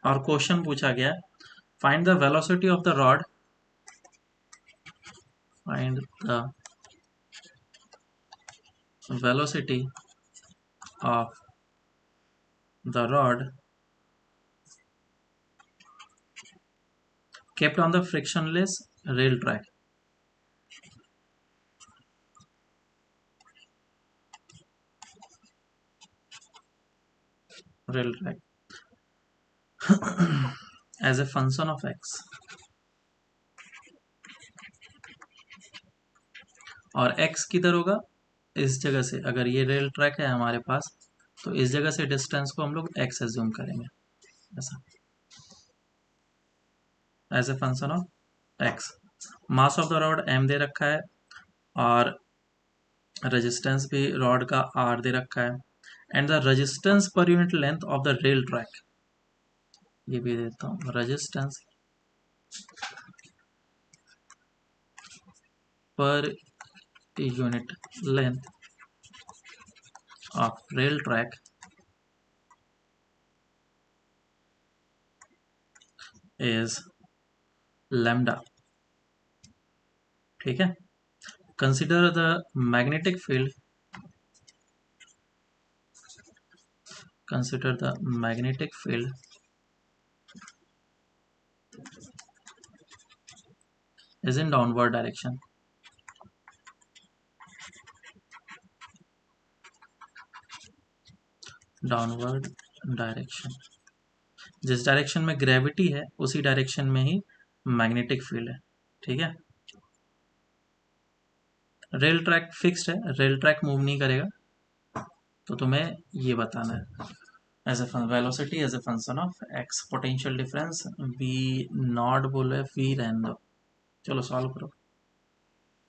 और क्वेश्चन पूछा गया find the velocity of the rod, find the velocity of the rod kept on the frictionless rail track. Rail track as a function of x, और x किधर होगा, इस जगह से। अगर ये रेल ट्रैक है हमारे पास तो इस जगह से डिस्टेंस को हम लोग x एज्यूम करेंगे, ऐसा, as a function of x। Mass of the rod m दे रखा है और रेजिस्टेंस भी रॉड का r दे रखा है, एंड द रेजिस्टेंस पर unit length of the rail track, ये भी देता हूँ, रेजिस्टेंस पर unit length of rail track is lambda, ठीक है। Consider the magnetic field, consider the magnetic field is in downward direction, downward direction. जिस direction में ग्रेविटी है उसी डायरेक्शन में ही मैग्नेटिक फील्ड है, ठीक है। रेल ट्रैक फिक्स्ड है, रेल ट्रैक मूव नहीं करेगा, तो तुम्हें ये बताना है as a velocity as a function of x, potential difference V not बोले वी रहने दो। चलो सॉल्व करो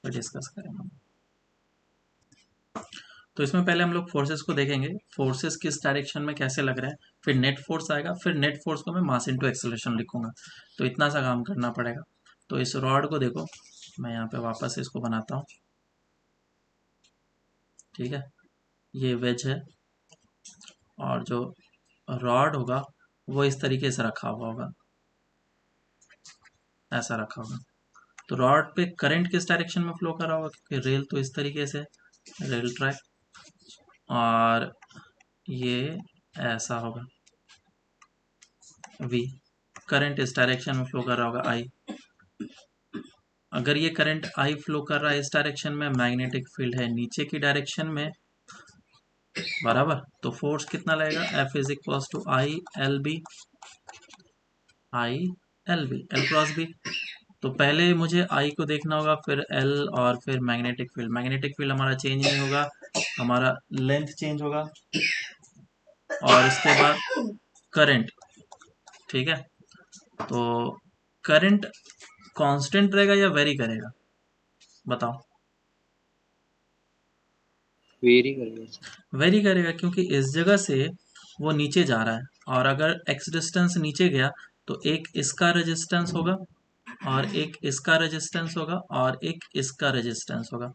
फिर डिस्कस करेंगे। तो इसमें पहले हम लोग फोर्सेस को देखेंगे, फोर्सेस किस डायरेक्शन में कैसे लग रहे हैं, फिर नेट फोर्स आएगा, फिर नेट फोर्स को मैं मास इनटू एक्सेलरेशन लिखूंगा। तो इतना सा काम करना पड़ेगा। तो इस रॉड को देखो, मैं यहाँ पे वापस इसको बनाता हूँ, ठीक है। ये वेज है और जो रॉड होगा वो इस तरीके से रखा हुआ होगा, ऐसा रखा होगा, तो रॉड पे करंट किस डायरेक्शन में फ्लो कर रहा होगा, क्योंकि रेल तो इस तरीके से, रेल ट्रैक, और ये ऐसा होगा V, करंट इस डायरेक्शन में फ्लो कर रहा होगा I। अगर ये करंट I फ्लो कर रहा है इस डायरेक्शन में, मैग्नेटिक फील्ड है नीचे की डायरेक्शन में, बराबर, तो फोर्स कितना लगेगा, F is equal to I L B L cross B. तो पहले मुझे I को देखना होगा, फिर L, और फिर मैग्नेटिक फील्ड। मैग्नेटिक फील्ड हमारा चेंज नहीं होगा, हमारा लेंथ चेंज होगा, और इसके बाद करंट, ठीक है। तो करंट कांस्टेंट रहेगा या वेरी करेगा, बताओ। वेरी करेगा। वेरी करेगा, क्योंकि इस जगह से वो नीचे जा रहा है, और अगर x डिस्टेंस नीचे गया तो एक इसका रेजिस्टेंस होगा, और एक इसका रेजिस्टेंस होगा, और एक इसका रेजिस्टेंस होगा।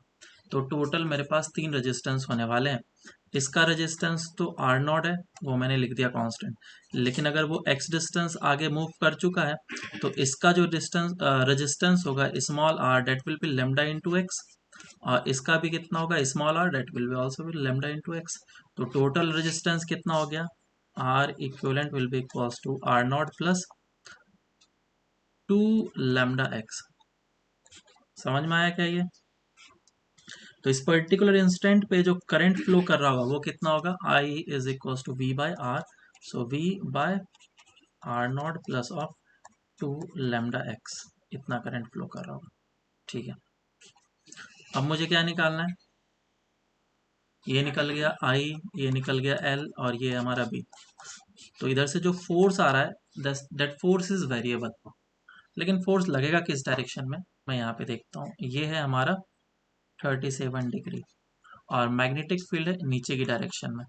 तो टोटल मेरे पास 3 रेजिस्टेंस होने वाले हैं। इसका रेजिस्टेंस तो आर नॉट है, वो मैंने लिख दिया कांस्टेंट, लेकिन अगर वो x डिस्टेंस आगे मूव कर चुका है तो इसका जो डिस्टेंस रेजिस्टेंस होगा small r, that will be lambda into x, और इसका भी कितना होगा, small r, that will be also be lambda into x. तो टोटल रेजिस्टेंस कितना हो गया, R equivalent will be equals to R not plus 2 lambda x. समझ में आया क्या ये? तो इस पर्टिकुलर इंस्टेंट पे जो करंट फ्लो कर रहा होगा वो कितना होगा, I is equals to V by R, so V by R not plus of 2 lambda x, इतना करंट फ्लो कर रहा होगा, ठीक है। अब मुझे क्या निकालना है, ये निकल गया I, ये निकल गया L, और ये हमारा B। तो इधर से जो फोर्स आ रहा है दैट फोर्स इज वेरिएबल, लेकिन फोर्स लगेगा किस डायरेक्शन में, मैं यहाँ पे देखता हूँ, ये है हमारा 37 डिग्री, और मैग्नेटिक फील्ड है नीचे की डायरेक्शन में।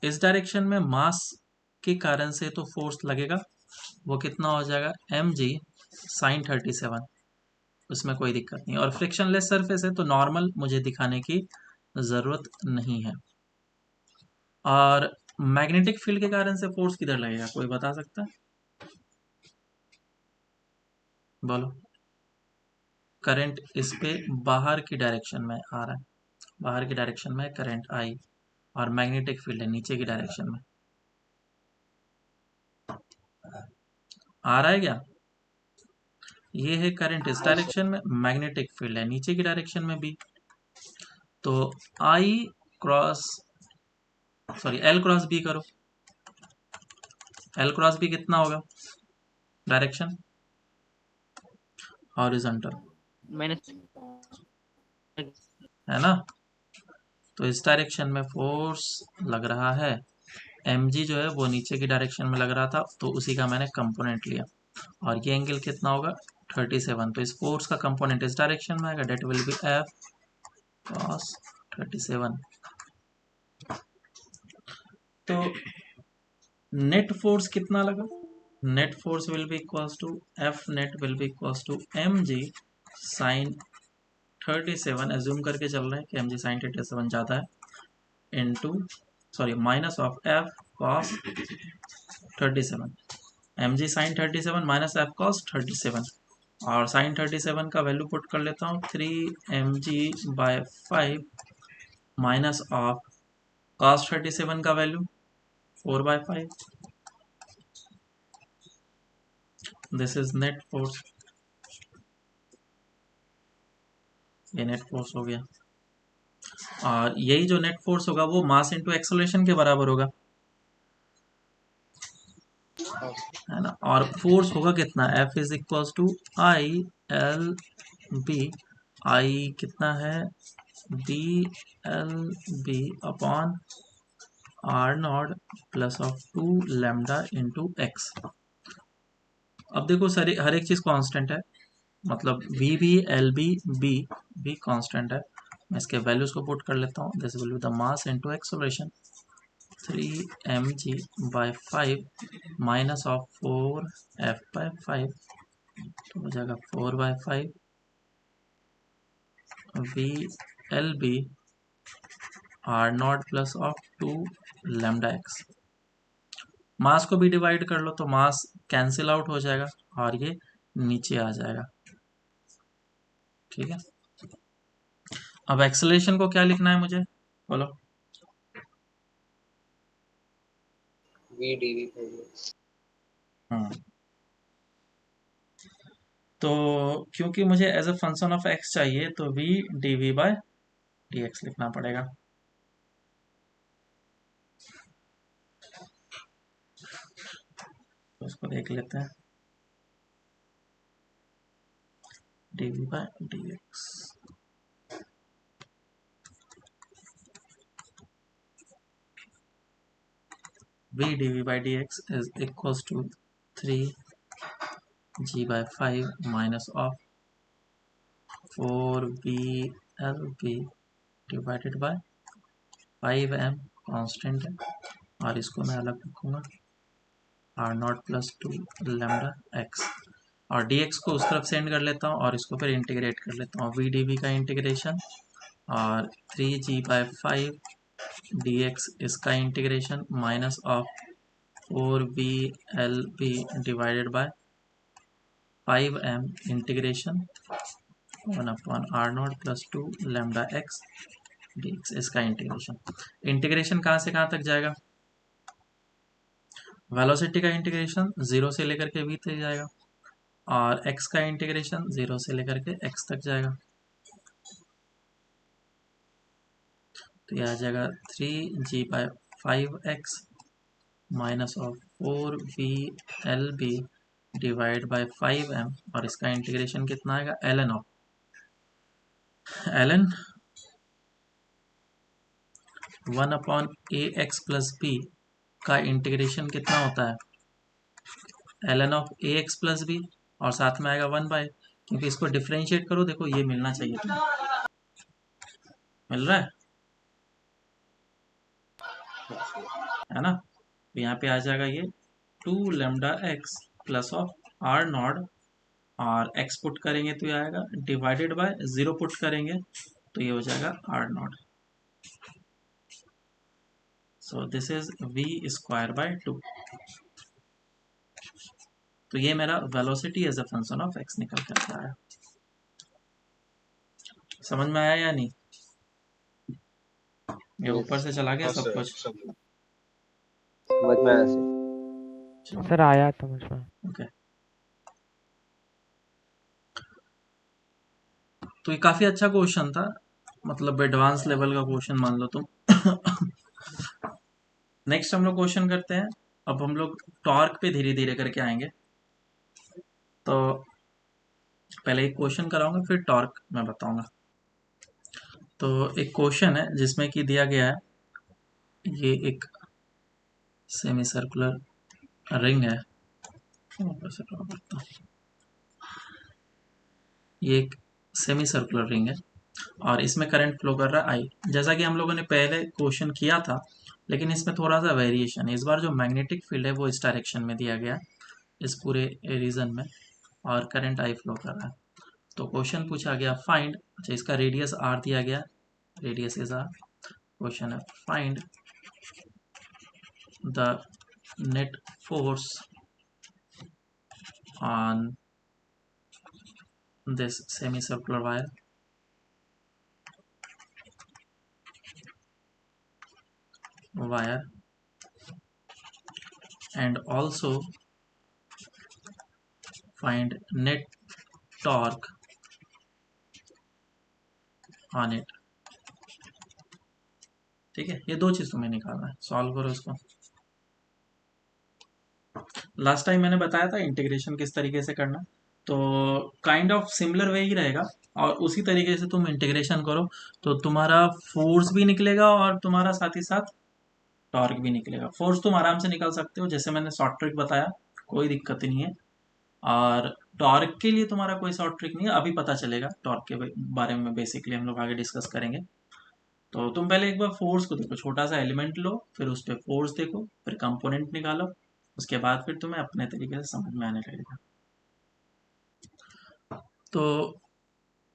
इस डायरेक्शन में मास के कारण से तो फोर्स लगेगा, वो कितना हो जाएगा, mg साइन 37, उसमें कोई दिक्कत नहीं, और फ्रिक्शनलेस सरफेस है तो नॉर्मल मुझे दिखाने की ज़रूरत नहीं है। और मैग्नेटिक फील्ड के कारण से फोर्स किधर लगेगा, कोई बता सकता है, बोलो। करंट इस पे बाहर की डायरेक्शन में आ रहा है, बाहर की डायरेक्शन में करंट आई, और मैग्नेटिक फील्ड है नीचे की डायरेक्शन में, आ रहा है क्या, ये है करंट इस डायरेक्शन में, मैग्नेटिक फील्ड है नीचे की डायरेक्शन में भी। तो I cross, sorry L cross B करो, एल क्रॉस बी कितना होगा, डायरेक्शन हॉरिजॉन्टल, मैंने है ना। तो इस डायरेक्शन में फोर्स लग रहा है, mg जो है वो नीचे की डायरेक्शन में लग रहा था, तो उसी का मैंने कंपोनेंट लिया, और ये एंगल कितना होगा 37, तो इस फोर्स का कंपोनेंट इस डायरेक्शन में आएगा, that will be F cos 37। तो नेट फोर्स कितना लगा, net force will be equals to F net will be equals to M G sine 37, assume करके चल रहे हैं कि एम जी साइन 37 ज़्यादा है, into sorry minus of F cos 37, M G sine 37 minus F cos 37, और sign 37 का value put कर लेता हूँ 3mg/5 माइनस ऑफ कॉस 37 का value 4/5, this is net force, ये नेट फोर्स हो गया। और यही जो नेट फोर्स होगा वो मास इंटू एक्सेलरेशन के बराबर होगा, है ना। और फोर्स होगा कितना, F is equals to I L B, I कितना है B L B upon R not plus of 2 lambda into X. अब देखो सर हर एक चीज़ कांस्टेंट है, मतलब वी भी एल बी बी भी कांस्टेंट है, मैं इसके वैल्यूज को पुट कर लेता हूँ, this will be the mass into acceleration 3mg/5 minus of 4f/5, तो हो जाएगा 4/5 V L B R not plus of 2 lambda X. Mass को भी डिवाइड कर लो तो मास कैंसिल आउट हो जाएगा, और ये नीचे आ जाएगा। ठीक है, अब एक्सेलरेशन को क्या लिखना है मुझे, बोलो। v dv। हाँ, तो क्योंकि मुझे as a function of x चाहिए तो v dv बाय dx लिखना पड़ेगा। तो उसको देख लेते हैं, dv by dx। v dv by dx is equals to 3g by 5 minus of 4blb divided by 5m constant है, और इसको मैं अलग रखूंगा R not plus 2 lambda x, और dx को उस तरफ सेंड कर लेता हूँ और इसको फिर इंटीग्रेट कर लेता हूँ। v dv का इंटीग्रेशन और 3g by 5 dx इसका integration minus of 4blb divided by 5m integration 1/r0 plus 2 lambda x dx इसका इंटीग्रेशन कहाँ से कहाँ तक जाएगा, वेलोसिटी का इंटीग्रेशन 0 से लेकर के v तक जाएगा, और x का इंटीग्रेशन 0 से लेकर के x तक जाएगा। तो यह आ जाएगा 3g by 5x minus of 4blb divide by 5m, और इसका इंटीग्रेशन कितना आएगा, ln of ln 1/ax plus b का इंटीग्रेशन कितना होता है, ln of ax plus b, और साथ में आएगा 1/, क्योंकि इसको डिफ्रेंशिएट करो, देखो ये मिलना चाहिए तुम्हें, मिल रहा है ना। तो यहाँ पे आ जाएगा ये 2 lambda x plus of R not, और x पुट करेंगे तो ये आएगा डिवाइडेड बाय 0 पुट करेंगे तो ये हो जाएगा R not. So this is v square by 2। तो ये मेरा velocity as a function of x निकल कर आया। समझ में आया या नहीं, ये ऊपर से चला गया हाँ सब सर, कुछ। सब समझ में आया सर। सर आया समझ में। ओके, तो ये काफी अच्छा क्वेश्चन था, मतलब एडवांस लेवल का क्वेश्चन मान लो तुम। नेक्स्ट हम लोग क्वेश्चन करते हैं। अब हम लोग टॉर्क पे धीरे धीरे करके आएंगे, तो पहले एक क्वेश्चन कराऊंगा फिर टॉर्क मैं बताऊंगा। तो एक क्वेश्चन है जिसमें कि दिया गया है, ये एक सेमी सर्कुलर रिंग है, ये एक सेमी सर्कुलर रिंग है और इसमें करंट फ्लो कर रहा है आई, जैसा कि हम लोगों ने पहले क्वेश्चन किया था, लेकिन इसमें थोड़ा सा वेरिएशन है। इस बार जो मैग्नेटिक फील्ड है वो इस डायरेक्शन में दिया गया है, इस पूरे रीजन में, और करंट आई फ्लो कर रहा है। तो क्वेश्चन पूछा गया फाइंड, अच्छा इसका रेडियस आर दिया गया, रेडियस इज आर। क्वेश्चन है find the net force on this semicircular wire and also find net torque on it। ठीक है, ये दो चीज तुम्हें निकालना है, सॉल्व करो इसको। लास्ट टाइम मैंने बताया था इंटीग्रेशन किस तरीके से करना, तो काइंड ऑफ सिमिलर वे ही रहेगा, और उसी तरीके से तुम इंटीग्रेशन करो तो तुम्हारा फोर्स भी निकलेगा और तुम्हारा साथ ही साथ टॉर्क भी निकलेगा। फोर्स तुम आराम से निकाल सकते हो, जैसे मैंने शॉर्ट ट्रिक बताया, कोई दिक्कत नहीं है। और टॉर्क के लिए तुम्हारा कोई शॉर्ट ट्रिक नहीं है, अभी पता चलेगा टॉर्क के बारे में, बेसिकली हम लोग आगे डिस्कस करेंगे। तो तुम पहले एक बार फोर्स को देखो, छोटा सा एलिमेंट लो, फिर उस पर फोर्स देखो, फिर कंपोनेंट निकालो, उसके बाद फिर तुम्हें अपने तरीके से समझ में आने लगेगा। तो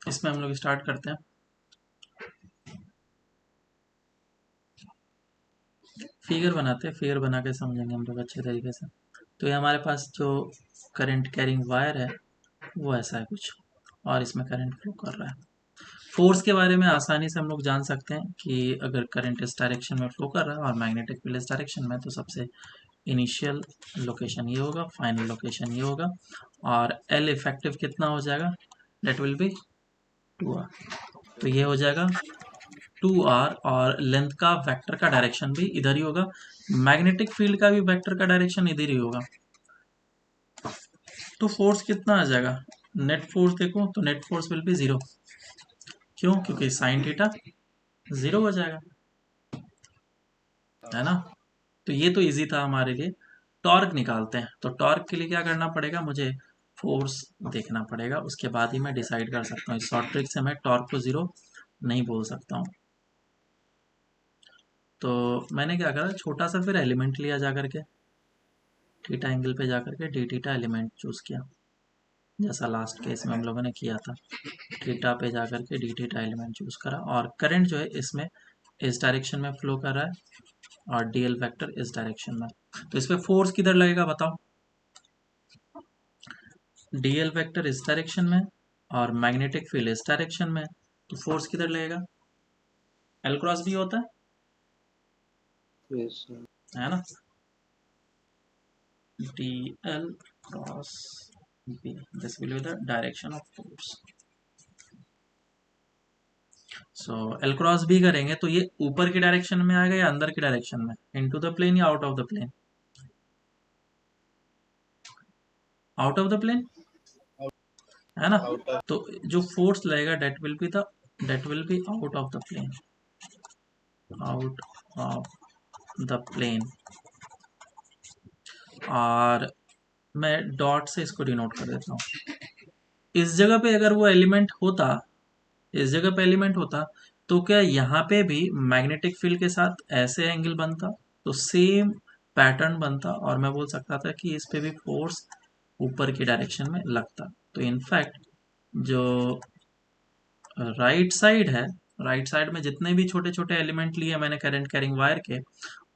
इसमें हम लोग स्टार्ट करते हैं। फिगर बनाते हैं, फिगर बना के समझेंगे हम लोग अच्छे तरीके से। तो ये हमारे पास जो करंट कैरिंग वायर है वो ऐसा है कुछ, और इसमें करंट फ्लो कर रहा है। फोर्स के बारे में आसानी से हम लोग जान सकते हैं कि अगर करंट इस डायरेक्शन में फ्लो कर रहा है और मैग्नेटिक फील्ड इस डायरेक्शन में, तो सबसे इनिशियल लोकेशन ये होगा, फाइनल लोकेशन ये होगा, और एल इफेक्टिव कितना हो जाएगा, डेट विल बी 2r। तो ये हो जाएगा 2r, और लेंथ का वेक्टर का डायरेक्शन भी इधर ही होगा, मैग्नेटिक फील्ड का भी वेक्टर का डायरेक्शन इधर ही होगा। तो फोर्स कितना आ जाएगा, नेट फोर्स देखो तो नेट फोर्स विल बी 0। क्यों? क्योंकि साइन थीटा 0 हो जाएगा, है ना। तो ये तो इजी था हमारे लिए। टॉर्क निकालते हैं। तो टॉर्क के लिए क्या करना पड़ेगा, मुझे फोर्स देखना पड़ेगा, उसके बाद ही मैं डिसाइड कर सकता हूँ। इस शॉर्ट ट्रिक से मैं टॉर्क को 0 नहीं बोल सकता हूँ। तो मैंने क्या करा, छोटा सा फिर एलिमेंट लिया जा करके, थीटा एंगल पे जा करके डी थीटा एलिमेंट चूज किया, जैसा लास्ट केस में हम लोगों ने किया था। थीटा पे जा करके डी थीटा एलिमेंट चूज करा, और करंट जो है इसमें इस डायरेक्शन में फ्लो कर रहा है और डीएल वेक्टर इस डायरेक्शन में। तो इस पे फोर्स किधर लगेगा बताओ, डीएल वेक्टर इस डायरेक्शन में और मैग्नेटिक फील्ड इस डायरेक्शन में, तो फोर्स किधर लगेगा, एल क्रॉस बी होता yes sir. है ना, DL cross B, this will be the direction of force. So L cross B करेंगे तो ये ऊपर की डायरेक्शन में आएगा या अंदर की डायरेक्शन में, इनटू द प्लेन या out of the plane, out of the plane, है ना। आउट ऑफ तो जो फोर्स लगेगा that will be out of the plane, out of the plane. और मैं डॉट से इसको डिनोट कर देता हूँ। इस जगह पे अगर वो एलिमेंट होता, इस जगह पे एलिमेंट होता, तो क्या यहाँ पे भी मैग्नेटिक फील्ड के साथ ऐसे एंगल बनता, तो सेम पैटर्न बनता, और मैं बोल सकता था कि इस पे भी फोर्स ऊपर की डायरेक्शन में लगता। तो इनफैक्ट जो राइट साइड है, राइट साइड में जितने भी छोटे छोटे एलिमेंट लिए मैंने करंट कैरिंग वायर के,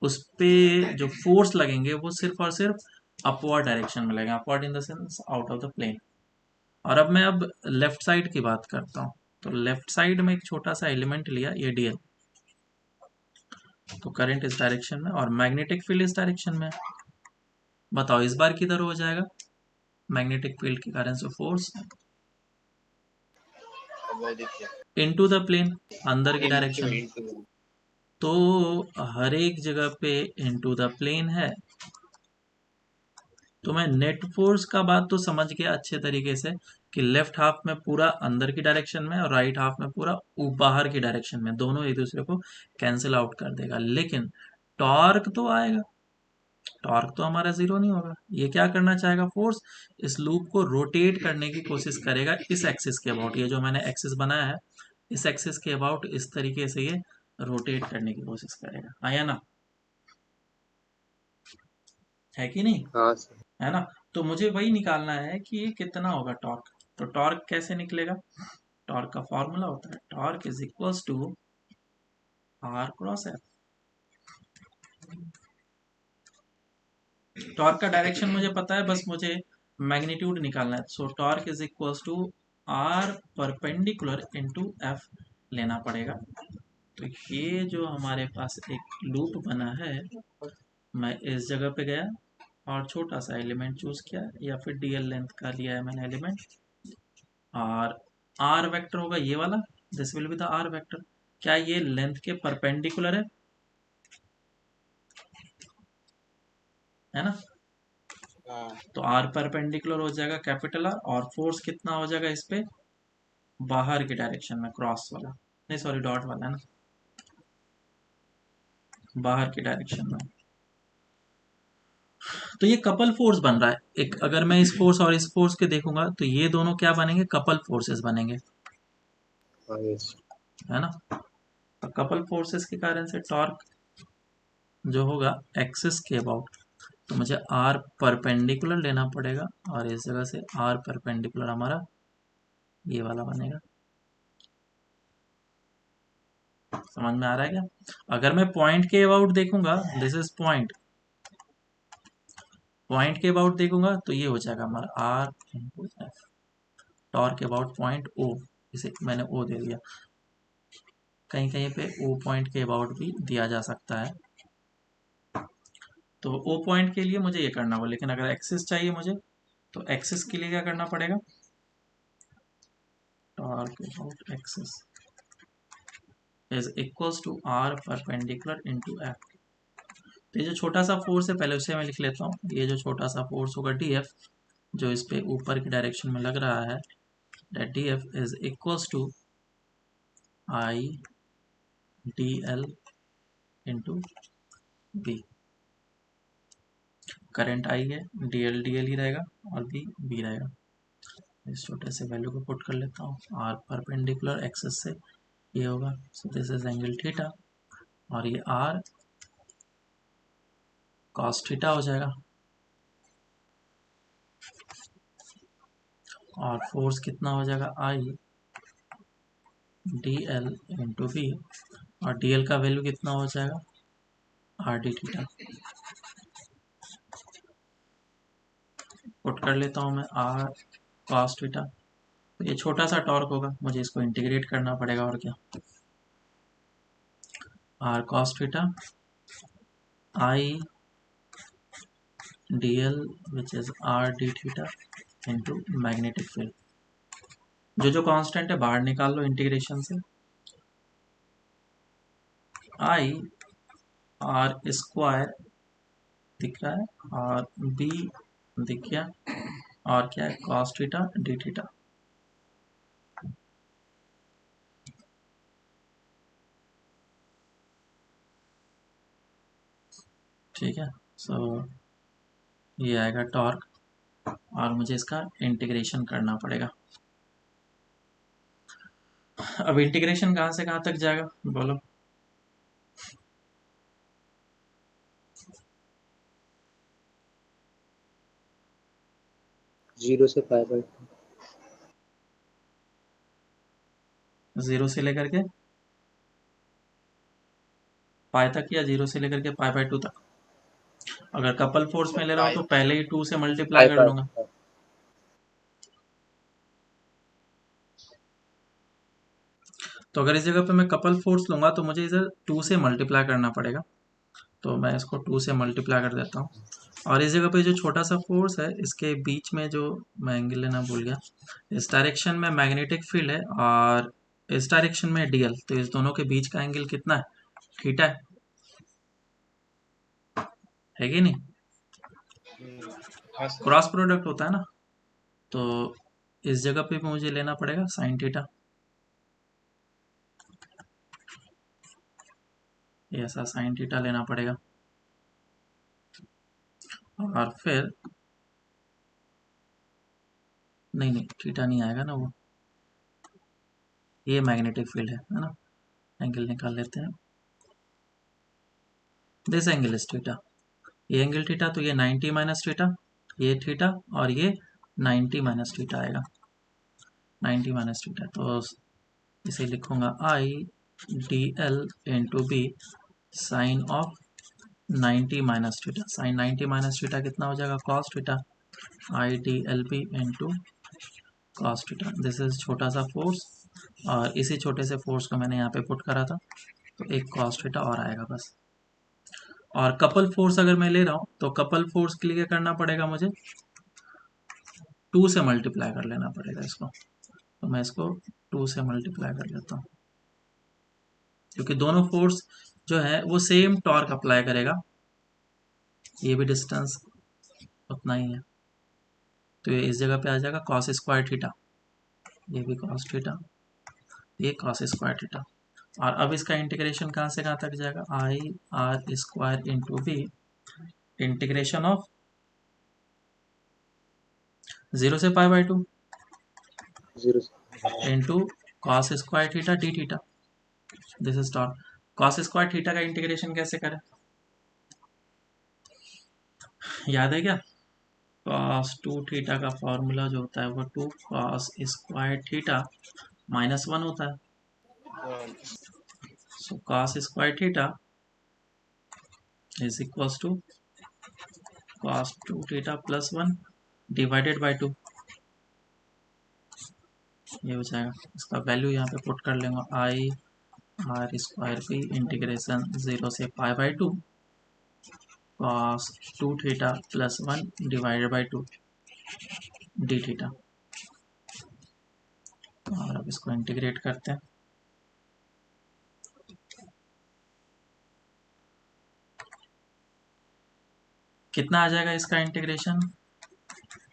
उस पे जो फोर्स लगेंगे वो सिर्फ और सिर्फ अपवर्ड डायरेक्शन में लगेंगे, upward in the sense out of the plane. और अब लेफ्ट साइड की बात करता हूँ। तो लेफ्ट साइड में एक छोटा सा एलिमेंट लिया, ये डीएल, तो करंट इस डायरेक्शन में और मैग्नेटिक फील्ड इस डायरेक्शन में। बताओ इस बार किधर हो जाएगा, मैग्नेटिक फील्ड के कारण से फोर्स इनटू द प्लेन, अंदर की डायरेक्शन में। into तो हर एक जगह पे इनटू द प्लेन है। तो मैं नेट फोर्स का बात तो समझ गया अच्छे तरीके से कि लेफ्ट हाफ में पूरा अंदर की डायरेक्शन में और राइट हाफ में पूरा बाहर की डायरेक्शन में, दोनों एक दूसरे को कैंसिल आउट कर देगा। लेकिन टॉर्क तो आएगा, टॉर्क तो हमारा 0 नहीं होगा। ये क्या करना चाहेगा, फोर्स इस लूप को रोटेट करने की कोशिश करेगा इस एक्सिस के अबाउट। ये जो मैंने एक्सिस बनाया है, इस एक्सिस के अबाउट इस तरीके से ये रोटेट करने की कोशिश करेगा, आया ना, है कि नहीं, हाँ सर। है ना। तो मुझे वही निकालना है कि ये कितना होगा टॉर्क। तो टॉर्क कैसे निकलेगा, टॉर्क का फॉर्मूला होता है torque is equals to R cross F. Torque का डायरेक्शन मुझे पता है, बस मुझे मैग्नीट्यूड निकालना है। So torque is equals to R perpendicular into F लेना पड़ेगा। तो ये जो हमारे पास एक लूप बना है, मैं इस जगह पे गया और छोटा सा एलिमेंट चूज किया, या फिर डीएल लेंथ का लिया है मैंने एलिमेंट, और आर वेक्टर होगा ये वाला, this will be the R vector. क्या ये लेंथ के परपेंडिकुलर है ना। तो आर परपेंडिकुलर हो जाएगा कैपिटल आर, और फोर्स कितना हो जाएगा इस पे, बाहर की डायरेक्शन में क्रॉस वाला, नहीं सॉरी डॉट वाला है ना, बाहर की डायरेक्शन में। तो ये कपल फोर्स बन रहा है एक। अगर मैं इस फोर्स और इस फोर्स के देखूंगा तो ये दोनों क्या बनेंगे, कपल फोर्सेस बनेंगे, हाँ yes. है ना। तो कपल फोर्सेस के कारण से टॉर्क जो होगा एक्सिस के अबाउट, तो मुझे आर परपेंडिकुलर लेना पड़ेगा, और इस जगह से आर परपेंडिकुलर हमारा ये वाला बनेगा। समझ में आ रहा है क्या। अगर मैं पॉइंट के अबाउट देखूंगा, दिस इज पॉइंट, पॉइंट के अबाउट देखूंगा तो ये हो जाएगा हमारा R into F. Torque about point O, इसे मैंने ओ दे दिया, कहीं कहीं पे ओ पॉइंट के अबाउट भी दिया जा सकता है। तो ओ पॉइंट के लिए मुझे ये करना होगा, लेकिन अगर एक्सिस चाहिए मुझे तो एक्सिस के लिए क्या करना पड़ेगा, torque about axis is equals to R perpendicular into F. तो ये जो छोटा सा फोर्स है पहले उसे मैं लिख लेता हूँ, ये जो छोटा सा फोर्स होगा डी एफ, जो इस पे ऊपर की डायरेक्शन में लग रहा है, that df is equals to I dl into b। Current I है, dl dl ही रहेगा और b b रहेगा। इस छोटे से वैल्यू को पुट कर लेता हूँ, r परपेंडिकुलर एक्सिस से ये होगा, सो दिस इज एंगल थीटा, और ये r cos थीटा हो जाएगा, और फोर्स कितना हो जाएगा I dl इंटू b, और dl का वैल्यू कितना हो जाएगा r d थीटा। पुट कर लेता हूँ मैं r cos थीटा, तो ये छोटा सा टॉर्क होगा, मुझे इसको इंटीग्रेट करना पड़ेगा, और क्या, r cos theta I dl which is r d theta into magnetic field. जो कांस्टेंट है बाहर निकाल लो इंटीग्रेशन से, I r स्क्वायर दिख रहा है और b दिख गया, और क्या है cos थीटा d थीटा। ठीक है, सो ये आएगा टॉर्क, और मुझे इसका इंटीग्रेशन करना पड़ेगा। अब इंटीग्रेशन कहाँ से कहाँ तक जाएगा बोलो, 0 से पाई बाय 0 से लेकर के पाई तक, या 0 से लेकर के पाई बाय 2 तक। अगर कपल फोर्स में ले रहा हूँ तो पहले ही 2 से मल्टीप्लाई पाई कर बाय लूंगा, तो अगर इस जगह पे मैं कपल फोर्स लूंगा तो मुझे इसे 2 से मल्टीप्लाई करना पड़ेगा, तो मैं इसको 2 से मल्टीप्लाई कर देता हूँ। और इस जगह पे जो छोटा सा फोर्स है इसके बीच में जो मैं एंगल लेना भूल गया, इस डायरेक्शन में मैग्नेटिक फील्ड है और इस डायरेक्शन में डीएल, तो इस दोनों के बीच का एंगल कितना है, थीटा है कि नहीं, हाँ सर। क्रॉस प्रोडक्ट होता है ना, तो इस जगह पे मुझे लेना पड़ेगा साइन थीटा, ऐसा साइन थीटा लेना पड़ेगा, और फिर नहीं थीटा नहीं आएगा ना, वो ये मैग्नेटिक फील्ड है ना, एंगल निकाल लेते हैं, दिस एंगल इज थीटा, ये एंगल थीटा, तो ये 90 माइनस थीटा, ये थीटा, और ये 90 माइनस थीटा आएगा, 90 माइनस थीटा, तो इसे लिखूंगा I D L into B sine of 90 minus theta, sine 90 minus theta कितना हो जाएगा cos theta, I D L B into cos theta. This is छोटा सा फोर्स, और इसी छोटे से फोर्स को मैंने यहाँ पे पुट करा था, तो एक कॉस थीटा और आएगा बस। और कपल फोर्स अगर मैं ले रहा हूँ तो कपल फोर्स के लिए क्या करना पड़ेगा, मुझे 2 से मल्टीप्लाई कर लेना पड़ेगा इसको, तो मैं इसको 2 से मल्टीप्लाई कर लेता हूँ, क्योंकि दोनों फोर्स जो है वो सेम टॉर्क अप्लाई करेगा, ये भी डिस्टेंस उतना ही है, तो ये इस जगह पे आ जाएगा कॉस स्क्वायर थीटा, ये भी कॉस थीटा, ये कॉस स्क्वायर थीटा। और अब इसका इंटीग्रेशन कहाँ से कहाँ तक जाएगा, I R square into B integration of 0 से pi by 2 0 into cos square theta D theta, this is torque. Cos square theta का इंटीग्रेशन कैसे करें, याद है क्या, कॉस 2 थीटा का फॉर्मूला जो होता है वो 2 कॉस स्क्वायर थीटा -1 होता है, so cos square theta is equals to cos 2 theta plus 1 divided by 2, ये हो जाएगा, इसका वैल्यू यहाँ पे पुट कर लेंगे आई आर स्क्वायर पी इंटीग्रेशन 0 से pi by 2 cos 2 theta plus 1 divided by 2 D theta. और अब इसको इंटीग्रेट करते हैं। कितना आ जाएगा इसका इंटीग्रेशन,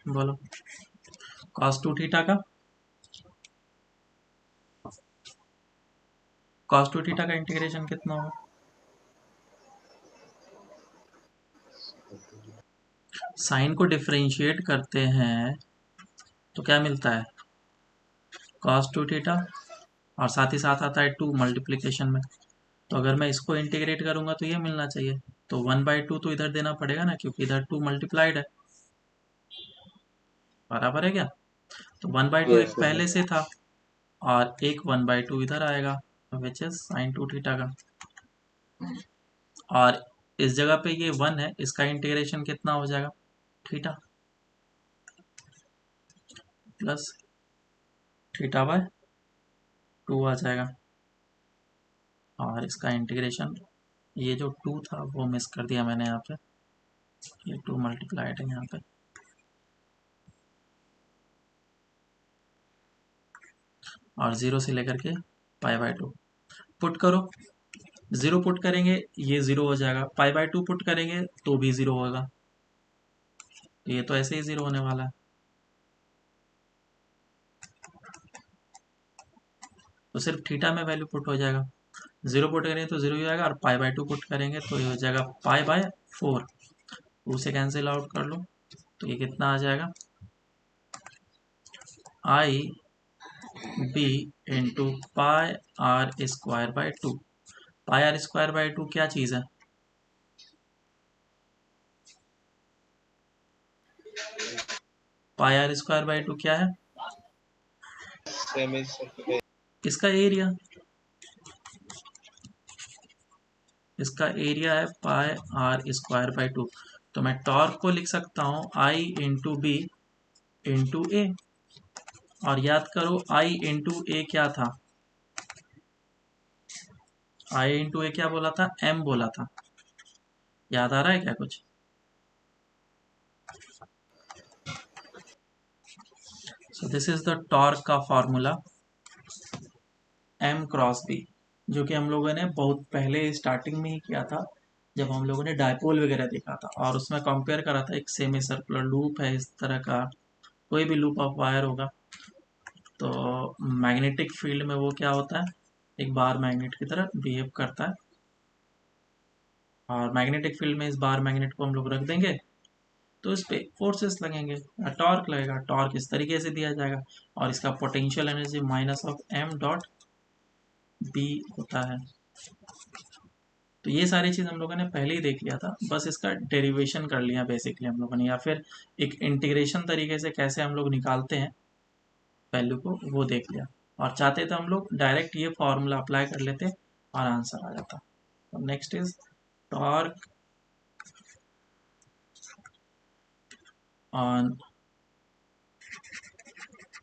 बोलो। कॉस 2 थीटा का इंटीग्रेशन कितना होगा? साइन को डिफरेंशिएट करते हैं तो क्या मिलता है, कॉस 2 थीटा, और साथ ही साथ आता है 2 मल्टीप्लिकेशन में। तो अगर मैं इसको इंटीग्रेट करूंगा तो ये मिलना चाहिए, तो 1/2 तो इधर देना पड़ेगा ना, क्योंकि इधर 2 मल्टीप्लाइड है। बराबर है क्या? तो 1/2 एक Yes, sir. पहले से था और एक 1/2 इधर आएगा, विच इज साइन 2 थीटा का। और इस जगह पे ये 1 है, इसका इंटीग्रेशन कितना हो जाएगा, थीटा प्लस थीटा बाय 2 आ जाएगा। और इसका इंटीग्रेशन, ये जो 2 था वो मिस कर दिया मैंने यहाँ पे, ये 2 मल्टीप्लाइड है यहाँ पे। और 0 से लेकर के पाई बाय 2 पुट करो। 0 पुट करेंगे ये 0 हो जाएगा, पाई बाय 2 पुट करेंगे तो भी 0 होगा, तो ये तो ऐसे ही 0 होने वाला है। तो सिर्फ थीटा में वैल्यू पुट हो जाएगा। 0 पुट करेंगे तो 0 ही आएगा, और पाई बाय 2 पुट करेंगे तो ये हो जाएगा पाई बाय 4। 2 से कैंसिल आउट कर लो, तो ये कितना आ जाएगा, I B into pi R square by 2। Pi R square by 2 क्या चीज़ है, पाई आर स्क्वायर बाय 2 क्या है, Semi circular. इसका एरिया, इसका एरिया है पाई आर स्क्वायर बाय 2। तो मैं टॉर्क को लिख सकता हूँ आई इंटू बी इंटू ए। और याद करो आई इंटू ए क्या था, आई इंटू ए क्या बोला था, एम बोला था। याद आ रहा है क्या कुछ? सो दिस इज द टॉर्क का फॉर्मूला एम क्रॉस बी, जो कि हम लोगों ने बहुत पहले स्टार्टिंग में ही किया था, जब हम लोगों ने डायपोल वगैरह देखा था, और उसमें कंपेयर करा था एक सेमी सर्कुलर लूप है इस तरह का, कोई भी लूप ऑफ वायर होगा, तो मैग्नेटिक फील्ड में वो क्या होता है, एक बार मैग्नेट की तरह बिहेव करता है। और मैग्नेटिक फील्ड में इस बार मैग्नेट को हम लोग रख देंगे तो इस पे फोर्सेस लगेंगे या टॉर्क लगेगा, टॉर्क इस तरीके से दिया जाएगा, और इसका potential energy minus of M dot B होता है। तो ये सारी चीज़ हम लोगों ने पहले ही देख लिया था, बस इसका डेरिवेशन कर लिया बेसिकली हम लोगों ने, या फिर एक इंटीग्रेशन तरीके से कैसे हम लोग निकालते हैं वैल्यू को वो देख लिया। और चाहते तो हम लोग डायरेक्ट ये फॉर्मूला अप्लाई कर लेते और आंसर आ जाता। Next is torque on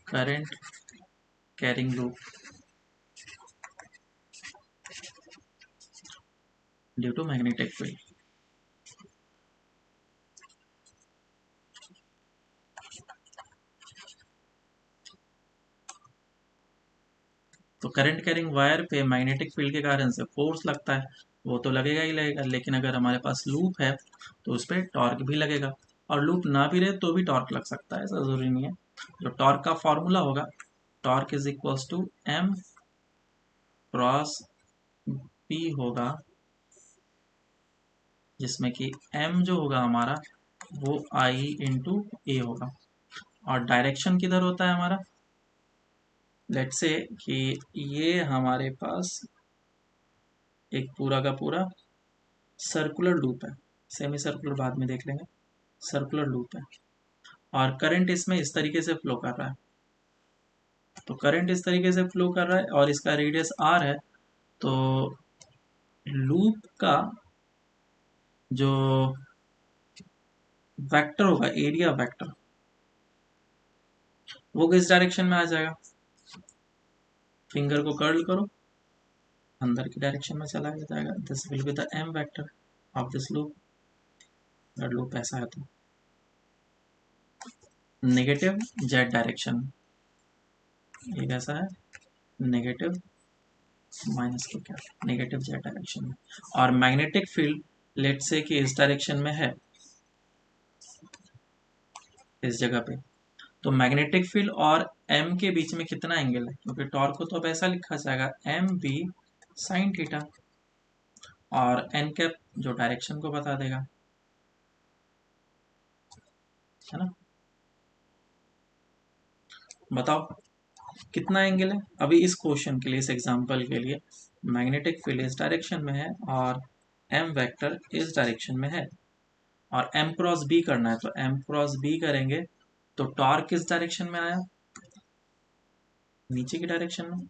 current carrying loop due to magnetic field. तो करंट कैरिंग वायर पे मैग्नेटिक फील्ड के कारण से फोर्स लगता है, वो तो लगेगा ही लगेगा, लेकिन अगर हमारे पास लूप है तो उस पर टॉर्क भी लगेगा, और लूप ना भी रहे तो भी टॉर्क लग सकता है, ऐसा ज़रूरी नहीं है। जो टॉर्क का फॉर्मूला होगा, torque is equals to M cross P होगा, जिसमें कि एम जो होगा हमारा वो आई इंटू ए होगा, और डायरेक्शन किधर होता है हमारा, लेट्स से कि ये हमारे पास एक पूरा का पूरा सर्कुलर लूप है, सेमी सर्कुलर बाद में देख लेंगे, सर्कुलर लूप है, और करंट इसमें इस तरीके से फ्लो कर रहा है। तो करंट इस तरीके से फ्लो कर रहा है और इसका रेडियस आर है, तो लूप का जो वेक्टर होगा, एरिया वेक्टर, वो किस डायरेक्शन में आ जाएगा, फिंगर को कर्ल करो, अंदर की डायरेक्शन में चला जाएगा। This will be the M vector of this loop, अगर लूप ऐसा है तो। नेगेटिव जेड डायरेक्शन, ये कैसा है, नेगेटिव माइनस को क्या, नेगेटिव जेड डायरेक्शन में। और मैग्नेटिक फील्ड लेट से कि इस डायरेक्शन में है, इस जगह पे, तो मैग्नेटिक फील्ड और एम के बीच में कितना एंगल है, क्योंकि टॉर्क को तो अब ऐसा लिखा जाएगा एम बी साइन थीटा, और एन कैप जो डायरेक्शन को बता देगा, है ना। बताओ कितना एंगल है अभी इस क्वेश्चन के लिए, इस एग्जांपल के लिए। मैग्नेटिक फील्ड इस डायरेक्शन में है और एम वेक्टर इस डायरेक्शन में है, और एम क्रॉस बी करना है, तो एम क्रॉस बी करेंगे तो टॉर्क किस डायरेक्शन में आया, नीचे की डायरेक्शन में।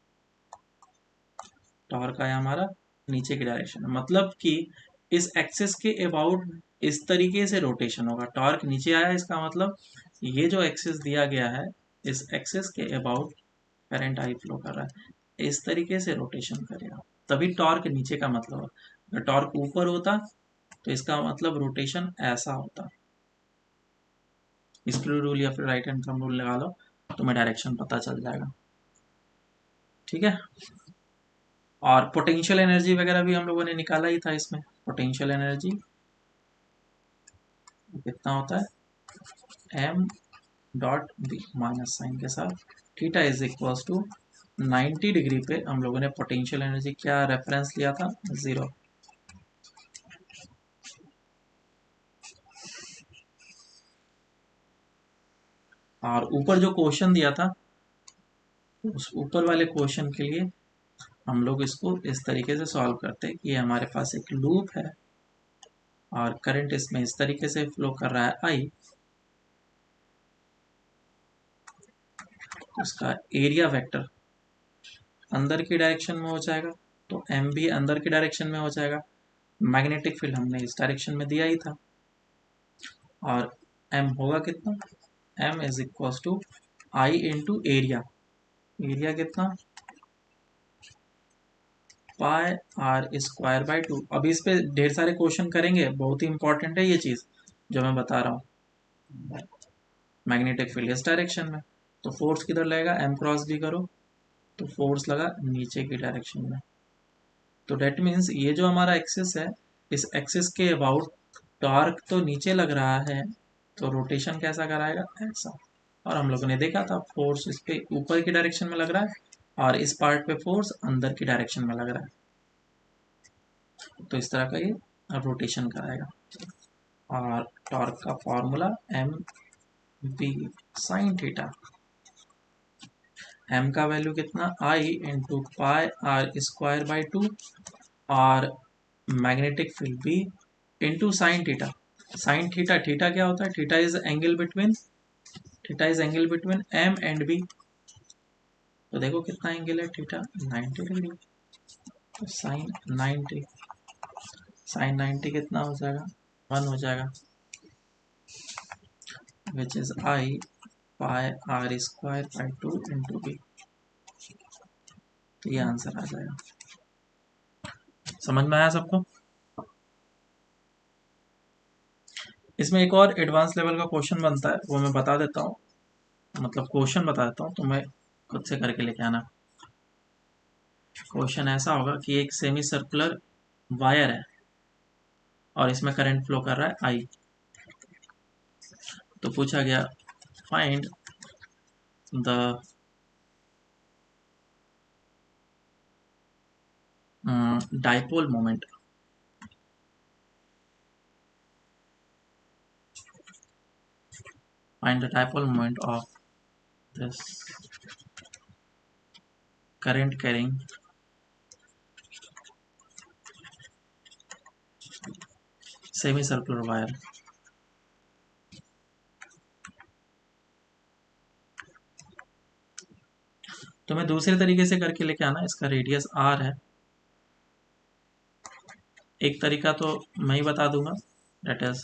टॉर्क आया हमारा नीचे की डायरेक्शन में, मतलब कि इस एक्सिस के अबाउट इस तरीके से रोटेशन होगा। टॉर्क नीचे आया, इसका मतलब ये जो एक्सिस दिया गया है, इस एक्सिस के अबाउट करंट आई फ्लो कर रहा है, इस तरीके से रोटेशन करेगा, तभी टॉर्क नीचे का मतलब है। अगर टॉर्क ऊपर होता तो इसका मतलब रोटेशन ऐसा होता। स्क्रू रूल या फिर राइट हैंड थंब रूल लगा लो, तुम्हें डायरेक्शन पता चल जाएगा, ठीक है। और पोटेंशियल एनर्जी वगैरह भी हम लोगों ने निकाला ही था इसमें। पोटेंशियल एनर्जी कितना होता है, M dot B minus sine के साथ, theta is equal to 90 degree पे हम लोगों ने पोटेंशियल एनर्जी क्या रेफरेंस लिया था, 0। और ऊपर जो क्वेश्चन दिया था, उस ऊपर वाले क्वेश्चन के लिए हम लोग इसको इस तरीके से सॉल्व करते हैं कि हमारे पास एक लूप है और करंट इसमें इस तरीके से फ्लो कर रहा है आई, उसका एरिया वेक्टर अंदर की डायरेक्शन में हो जाएगा, तो एम भी अंदर की डायरेक्शन में हो जाएगा। मैग्नेटिक फील्ड हमने इस डायरेक्शन में दिया ही था, और एम होगा कितना, M is equal to I into area, area कितना, पाई आर स्क्वायर बाई 2। अभी इस पे ढेर सारे क्वेश्चन करेंगे, बहुत ही इंपॉर्टेंट है ये चीज़ जो मैं बता रहा हूँ। मैग्नेटिक फील्ड इस डायरेक्शन में, तो फोर्स किधर लगेगा, एम क्रॉस भी करो तो फोर्स लगा नीचे की डायरेक्शन में। तो डेट मीन्स ये जो हमारा एक्सिस है, इस एक्सिस के अबाउट टॉर्क तो नीचे लग रहा है, तो रोटेशन कैसा कराएगा, ऐसा। और हम लोगों ने देखा था फोर्स इस पे ऊपर की डायरेक्शन में लग रहा है, और इस पार्ट पे फोर्स अंदर की डायरेक्शन में लग रहा है, तो इस तरह का ये रोटेशन कराएगा। और टॉर्क का formula M B sine theta, M का वैल्यू कितना, I into pi R square by 2, और magnetic field B into sine theta. Sine theta, theta क्या होता है, theta is angle between, theta is angle between M and B. तो देखो कितना angle है थीटा, 90 डिग्री। तो साइन 90, साइन 90 कितना हो जाएगा, 1 हो जाएगा, which is I pi R square by 2 into B. तो ये आंसर आ जाएगा। समझ में आया सबको। इसमें एक और एडवांस लेवल का क्वेश्चन बनता है, वो मैं बता देता हूँ, मतलब क्वेश्चन बता देता हूँ, तो मैं खुद से करके लेके आना। क्वेश्चन ऐसा होगा कि एक सेमी सर्कुलर वायर है और इसमें करंट फ्लो कर रहा है आई। तो पूछा गया find the dipole moment, find the dipole moment of this current carrying semicircular wire। तो मैं दूसरे तरीके से करके लेके आना, इसका रेडियस आर है। एक तरीका तो मैं ही बता दूंगा, डेट इज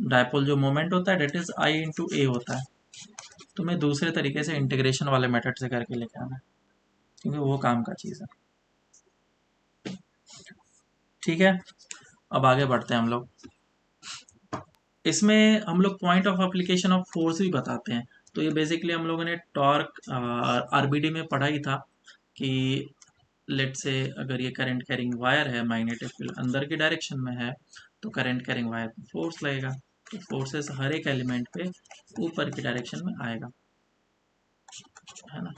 डाइपोल जो मोमेंट होता है डेट इज आई इंटू ए होता है। तो मैं दूसरे तरीके से इंटीग्रेशन वाले मेथड से करके लेके आना। क्योंकि वो काम का चीज़ है। ठीक है, अब आगे बढ़ते हैं हम लोग। इसमें हम लोग point of application of force भी बताते हैं। तो ये बेसिकली हम लोगों ने टॉर्क आरबीडी में पढ़ा ही था कि लेट से अगर ये करंट कैरिंग वायर है, मैग्नेटिक फील्ड अंदर की डायरेक्शन में है, तो करंट कैरिंग वायर पे फोर्स लगेगा। तो फोर्सेस हर एक एलिमेंट पे ऊपर की डायरेक्शन में आएगा, है ना।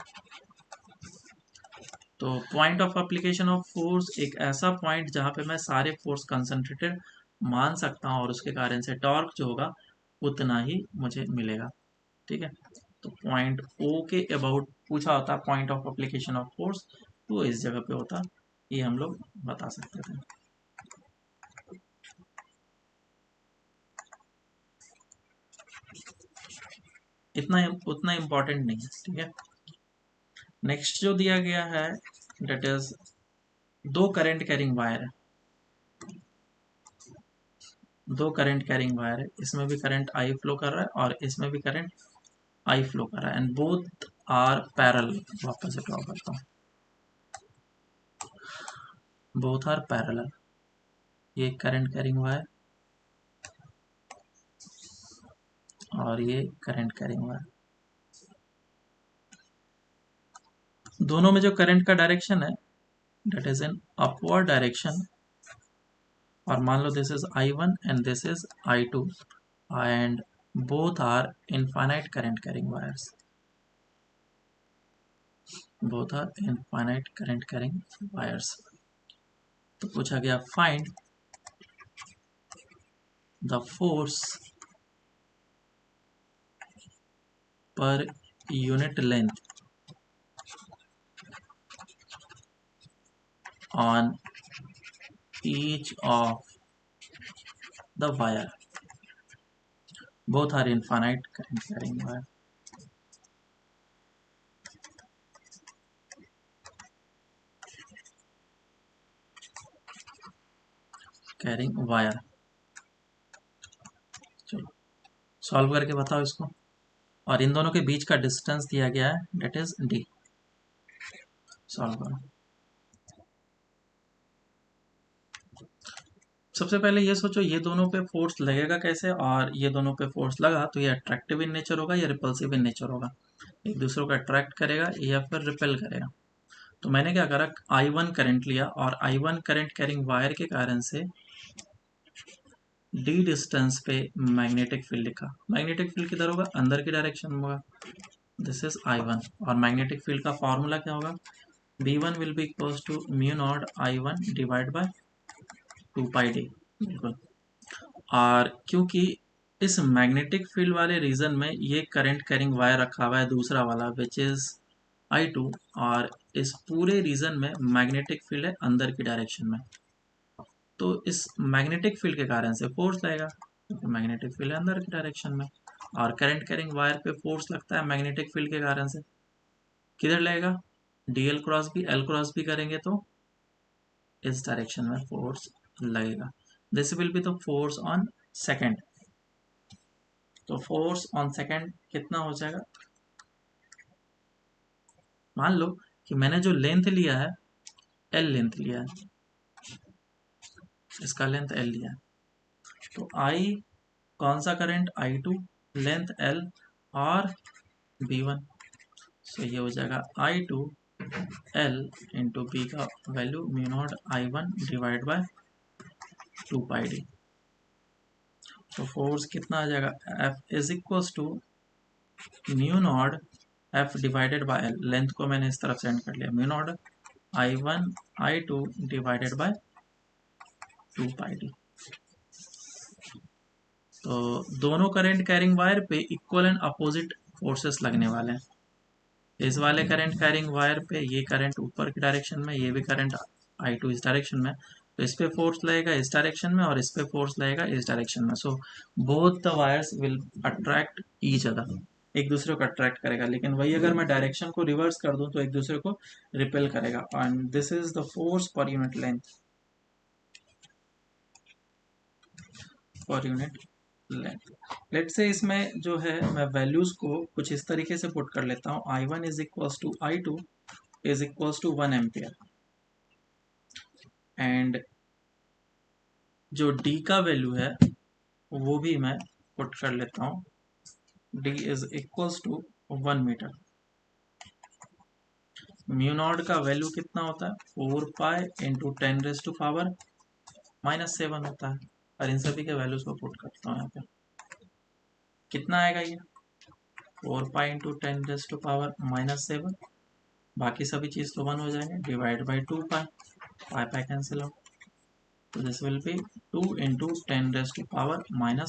तो point of application of force एक ऐसा पॉइंट जहाँ पे मैं सारे फोर्स कंसंट्रेटेड मान सकता हूँ और उसके कारण से टॉर्क जो होगा उतना ही मुझे मिलेगा। ठीक है, तो पॉइंट ओ के अबाउट पूछा होता point of application of force, तो इस जगह पे होता, ये हम लोग बता सकते थे। इतना उतना इम्पोर्टेंट नहीं है। ठीक है, नेक्स्ट जो दिया गया है डेट इज दो करंट कैरिंग वायर है, दो करंट कैरिंग वायर है, इसमें भी करंट आई फ्लो कर रहा है और इसमें भी करंट आई फ्लो कर रहा है, एंड बोथ आर पैरेलल। वापस से ड्रॉ करता हूँ, बोथ आर पैरेलल। ये करंट कैरिंग वायर और ये करंट कैरिंग वायर, दोनों में जो करंट का डायरेक्शन है that is in upward direction, और मान लो this is I1 and this is I2 and both are infinite current carrying wires, both are infinite current carrying wires। तो पूछा गया find the force per unit length on each of the wire, both are infinite current carrying wire। Carrying wire, चलो solve करके बताओ इसको। और इन दोनों के बीच का डिस्टेंस दिया गया है डेट इज डी। सॉल्व करो। सबसे पहले ये सोचो ये दोनों पे फोर्स लगेगा कैसे, और ये दोनों पे फोर्स लगा तो ये अट्रैक्टिव इन नेचर होगा या रिपल्सिव इन नेचर होगा, एक दूसरे को अट्रैक्ट करेगा या फिर रिपेल करेगा। तो मैंने क्या करा, I1 करंट लिया और I1 करंट कैरिंग वायर के कारण से डी डिस्टेंस पे मैग्नेटिक फील्ड लिखा। मैग्नेटिक फील्ड किधर होगा, अंदर की डायरेक्शन में होगा। दिस इज I1 और मैग्नेटिक फील्ड का फॉर्मूला क्या होगा, B1 will be equals to mu not I1 divide by 2 pi D. बिल्कुल, और क्योंकि इस मैग्नेटिक फील्ड वाले रीजन में ये करंट कैरिंग वायर रखा हुआ है दूसरा वाला विच इज I2, और इस पूरे रीजन में मैग्नेटिक फील्ड है अंदर की डायरेक्शन में, तो इस मैग्नेटिक फील्ड के कारण से फोर्स लगेगा क्योंकि मैग्नेटिक फील्ड है अंदर की डायरेक्शन में, और करंट कैरिंग वायर पे फोर्स लगता है मैग्नेटिक फील्ड के कारण से, किधर लगेगा, DL cross B L cross B करेंगे तो इस डायरेक्शन में फोर्स लगेगा। This will be the force on second. तो फोर्स ऑन सेकेंड कितना हो जाएगा, मान लो कि मैंने जो लेंथ लिया है एल लेंथ लिया है, इसका लेंथ एल लिया है, तो आई कौन सा करंट I2, लेंथ एल और B1, सो ये हो जाएगा I2 एल इंटू बी का value mu not I1 divide by 2 pi D. तो फोर्स कितना आ जाएगा, F is equals to mu not F divided by L, length को मैंने इस तरफ सेंड कर लिया, mu not I1 I2 divided by 2 pi D. तो दोनों करंट कैरिंग वायर पे इक्वल एंड अपोजिट फोर्सेस लगने वाले हैं। इस वाले करंट कैरिंग वायर पे ये करंट ऊपर की डायरेक्शन में, ये भी करंट I2 इस डायरेक्शन में, तो इस पे फोर्स लगेगा इस डायरेक्शन में और इस पे फोर्स लगेगा इस डायरेक्शन में। So both the wires will attract each other, एक दूसरे को अट्रैक्ट करेगा, लेकिन वही अगर मैं डायरेक्शन को रिवर्स कर दूं तो एक दूसरे को रिपेल करेगा, and this is the force per unit length, per unit length. Let say इसमें जो है मैं वैल्यूज को कुछ इस तरीके से पुट कर लेता हूँ, I1 is equals to I2 is equals to 1 ampere and जो डी का वैल्यू है वो भी मैं पुट कर लेता हूँ, D is equals to 1 metre. Mu not का वैल्यू कितना होता है 4 पाई इंटू 10⁻⁻⁷ होता है। और इन सभी के वैल्यूज को पुट करता हूँ यहाँ पे, कितना आएगा ये 4 पाई इंटू 10⁻⁻⁷, बाकी सभी चीज तो 1 हो जाएंगे, divide by 2 pi, pi pi cancel out, तो this will be 2 into 10⁻⁻⁷।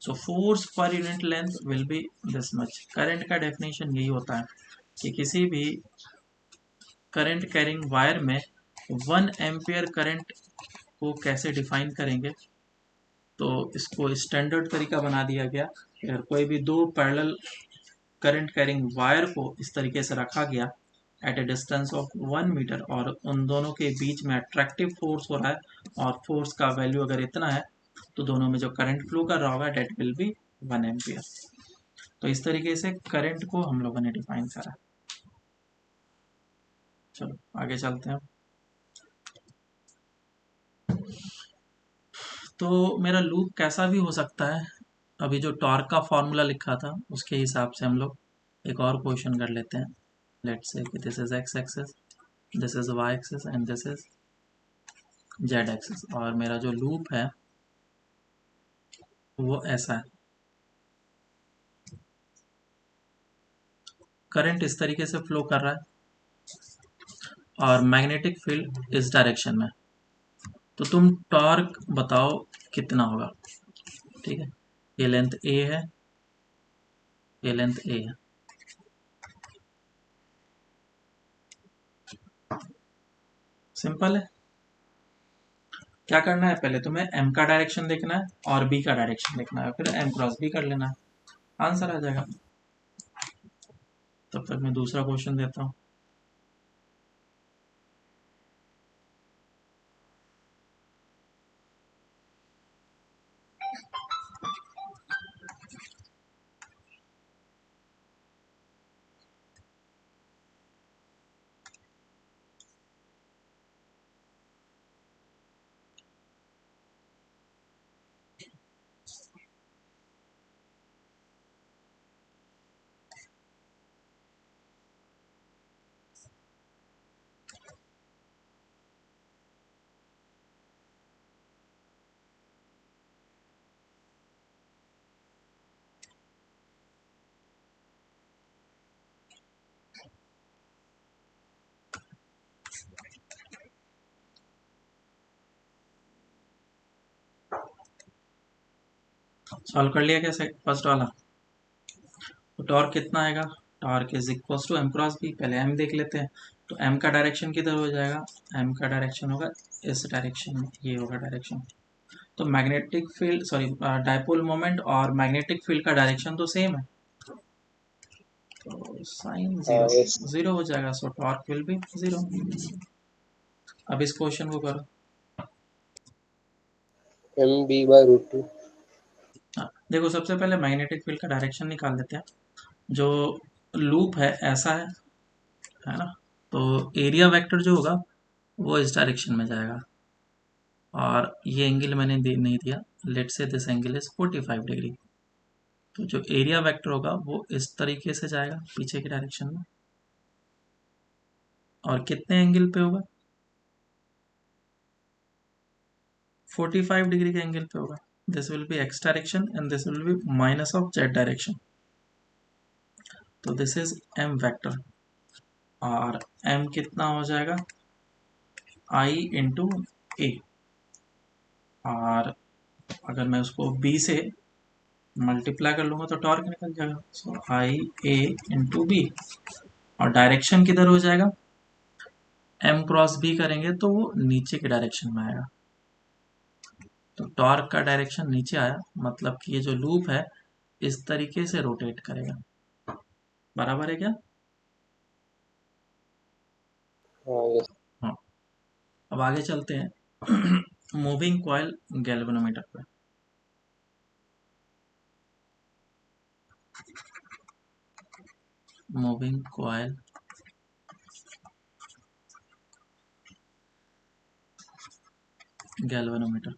So force per unit length will be this much. Current का डेफिनेशन यही होता है कि किसी भी करंट कैरिंग वायर में 1 एम्पियर करंट को कैसे डिफाइन करेंगे, तो इसको स्टैंडर्ड तरीका बना दिया गया। अगर कोई भी दो पैरेलल करंट कैरिंग वायर को इस तरीके से रखा गया at a distance of 1 metre और उन दोनों के बीच में अट्रैक्टिव फोर्स हो रहा है और फोर्स का वैल्यू अगर इतना है तो दोनों में जो करंट फ्लो कर रहा होगा डेट विल बी 1 एम्पियर। तो इस तरीके से करंट को हम लोगों ने डिफाइन करा। चलो आगे चलते हैं। तो मेरा लूप कैसा भी हो सकता है। अभी जो टॉर्क का फॉर्मूला लिखा था उसके हिसाब से हम लोग एक और क्वेश्चन कर लेते हैं। लेट्स से कि this is X axis, this is Y axis and this is Z axis, और मेरा जो लूप है वो ऐसा है। करंट इस तरीके से फ्लो कर रहा है और मैग्नेटिक फील्ड इस डायरेक्शन में। तो तुम टॉर्क बताओ कितना होगा। ठीक है, ये लेंथ ए है, ये लेंथ ए है। सिंपल है। क्या करना है, पहले तुम्हें एम का डायरेक्शन देखना है और बी का डायरेक्शन देखना है, फिर एम क्रॉस बी कर लेना है, आंसर आ जाएगा। तब तक मैं दूसरा क्वेश्चन देता हूँ। सॉल्व कर लिया कैसे फर्स्ट वाला। तो टॉर्क कितना आएगा, torque is equal to M cross B. पहले एम देख लेते हैं। तो एम का डायरेक्शन किधर हो जाएगा, एम का डायरेक्शन होगा इस डायरेक्शन में, ये होगा डायरेक्शन। तो magnetic field sorry dipole moment और मैग्नेटिक फील्ड का डायरेक्शन तो सेम है, तो साइन जीरो yes, जीरो हो जाएगा। सो टॉर्क विल बी जीरो। अब इस क्वेश्चन को करो। mb/√2। हाँ, देखो सबसे पहले मैग्नेटिक फील्ड का डायरेक्शन निकाल लेते हैं। जो लूप है ऐसा है ना, तो एरिया वेक्टर जो होगा वो इस डायरेक्शन में जाएगा और ये एंगल मैंने नहीं दिया। लेट से दिस एंगल इज 45 डिग्री। तो जो एरिया वेक्टर होगा वो इस तरीके से जाएगा पीछे की डायरेक्शन में, और कितने एंगल पे होगा 45 डिग्री के एंगल पे होगा। This will B x direction and this will B minus of Z direction. तो दिस इज एम वेक्टर और एम कितना हो जाएगा आई इंटू ए, और अगर मैं उसको बी से मल्टीप्लाई कर लूंगा तो टॉर्क निकल जाएगा। सो आई ए इंटू बी, और डायरेक्शन किधर हो जाएगा, एम क्रॉस बी करेंगे तो वो नीचे के डायरेक्शन में आएगा। तो टॉर्क का डायरेक्शन नीचे आया, मतलब कि ये जो लूप है इस तरीके से रोटेट करेगा। बराबर है क्या। हाँ yes, हाँ, अब आगे चलते हैं मूविंग कॉइल गैल्वेनोमीटर पे। Moving coil galvanometer.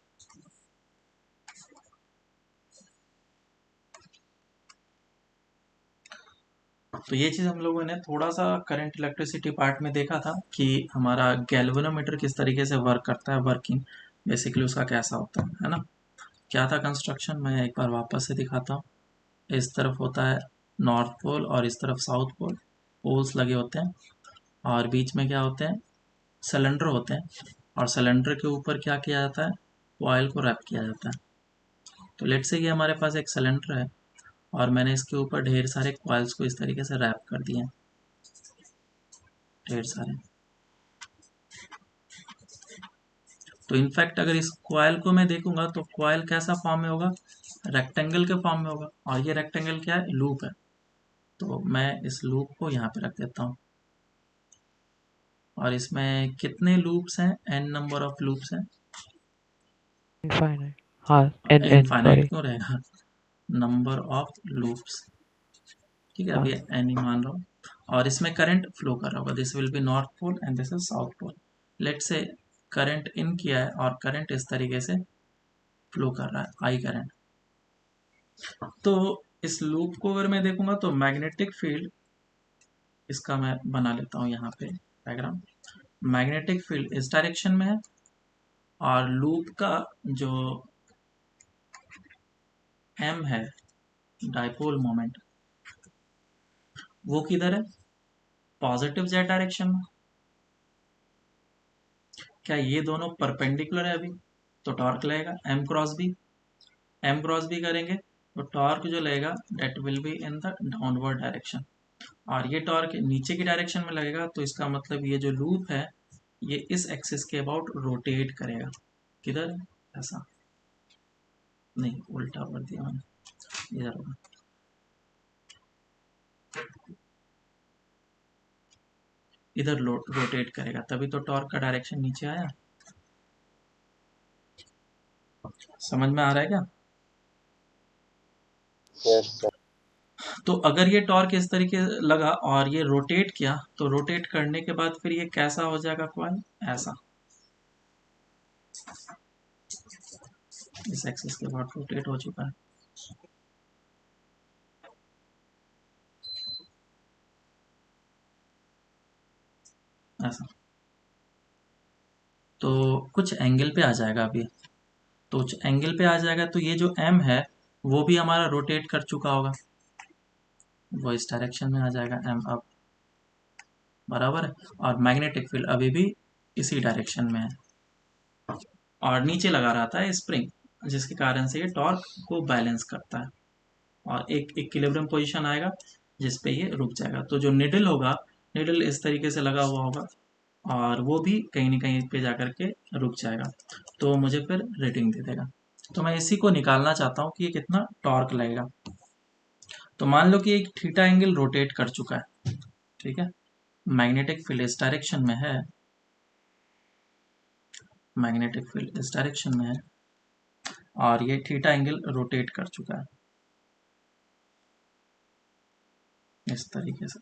तो ये चीज़ हम लोगों ने थोड़ा सा करंट इलेक्ट्रिसिटी पार्ट में देखा था कि हमारा गैल्वेनोमीटर किस तरीके से वर्क करता है, वर्किंग बेसिकली उसका कैसा होता है ना। क्या था कंस्ट्रक्शन, मैं एक बार वापस से दिखाता हूँ। इस तरफ होता है नॉर्थ पोल और इस तरफ साउथ पोल, पोल्स लगे होते हैं और बीच में क्या होते हैं, सिलेंडर होते हैं और सिलेंडर के ऊपर क्या किया जाता है, ऑयल को रैप किया जाता है। तो लेट से ये हमारे पास एक सिलेंडर है और मैंने इसके ऊपर ढेर सारे कॉइल्स को इस तरीके से रैप कर दिए हैं, ढेर सारे। तो इनफैक्ट अगर इस कॉइल को मैं देखूंगा तो कॉइल कैसा फॉर्म में होगा, रेक्टेंगल के फॉर्म में होगा और ये रेक्टेंगल क्या है, लूप है। तो मैं इस लूप को यहाँ पे रख देता हूँ और इसमें कितने लूप्स हैं, n नंबर ऑफ लूप्स हैं। इनफाइनाइट, हाँ एन एन इनफाइनाइट सॉरी, क्यों रहेगा, नंबर ऑफ लूप्स, ठीक है, हाँ अभी एन ही मान रहा हूँ। और इसमें करंट फ्लो कर रहा होगा, this will be north pole and this is south pole. Let say current in किया है और करंट इस तरीके से फ्लो कर रहा है, आई करंट। तो इस लूप को अगर मैं देखूंगा तो मैग्नेटिक फील्ड, इसका मैं बना लेता हूँ यहाँ पे डायग्राम। मैग्नेटिक फील्ड इस डायरेक्शन में है और लूप का जो m है, डाइपोल मोमेंट, वो किधर है, पॉजिटिव जेड डायरेक्शन में। क्या ये दोनों परपेंडिकुलर है अभी, तो टॉर्क लगेगा m cross B, m cross B करेंगे तो टॉर्क जो लगेगा that will be in the downward direction और ये टॉर्क नीचे की डायरेक्शन में लगेगा। तो इसका मतलब ये जो लूप है ये इस एक्सिस के अबाउट रोटेट करेगा, किधर, ऐसा नहीं, उल्टा कर दिया मैंने, इधर होगा। इधर रोटेट करेगा, तभी तो टॉर्क का डायरेक्शन नीचे आया। समझ में आ रहा है क्या। Yes sir. तो अगर ये टॉर्क इस तरीके लगा और ये रोटेट किया तो रोटेट करने के बाद फिर ये कैसा हो जाएगा कॉइल, ऐसा, इस एक्सिस के बाद रोटेट हो चुका है। ऐसा, तो कुछ एंगल पे आ जाएगा अभी, तो कुछ एंगल पे आ जाएगा तो ये जो m है वो भी हमारा रोटेट कर चुका होगा, वो इस डायरेक्शन में आ जाएगा m अब, बराबर है। और मैग्नेटिक फील्ड अभी भी इसी डायरेक्शन में है और नीचे लगा रहता है स्प्रिंग, जिसके कारण से ये टॉर्क को बैलेंस करता है और एक इक्विलिब्रियम पोजीशन आएगा जिस पे ये रुक जाएगा। तो जो निडल होगा, निडल इस तरीके से लगा हुआ होगा और वो भी कहीं ना कहीं पे जाकर के रुक जाएगा, तो मुझे फिर रेटिंग दे देगा। तो मैं इसी को निकालना चाहता हूँ कि ये कितना टॉर्क लगेगा। तो मान लो कि एक थीटा एंगल रोटेट कर चुका है, ठीक है, मैग्नेटिक फील्ड इस डायरेक्शन में है, मैग्नेटिक फील्ड इस डायरेक्शन में है और ये थीटा एंगल रोटेट कर चुका है इस तरीके से।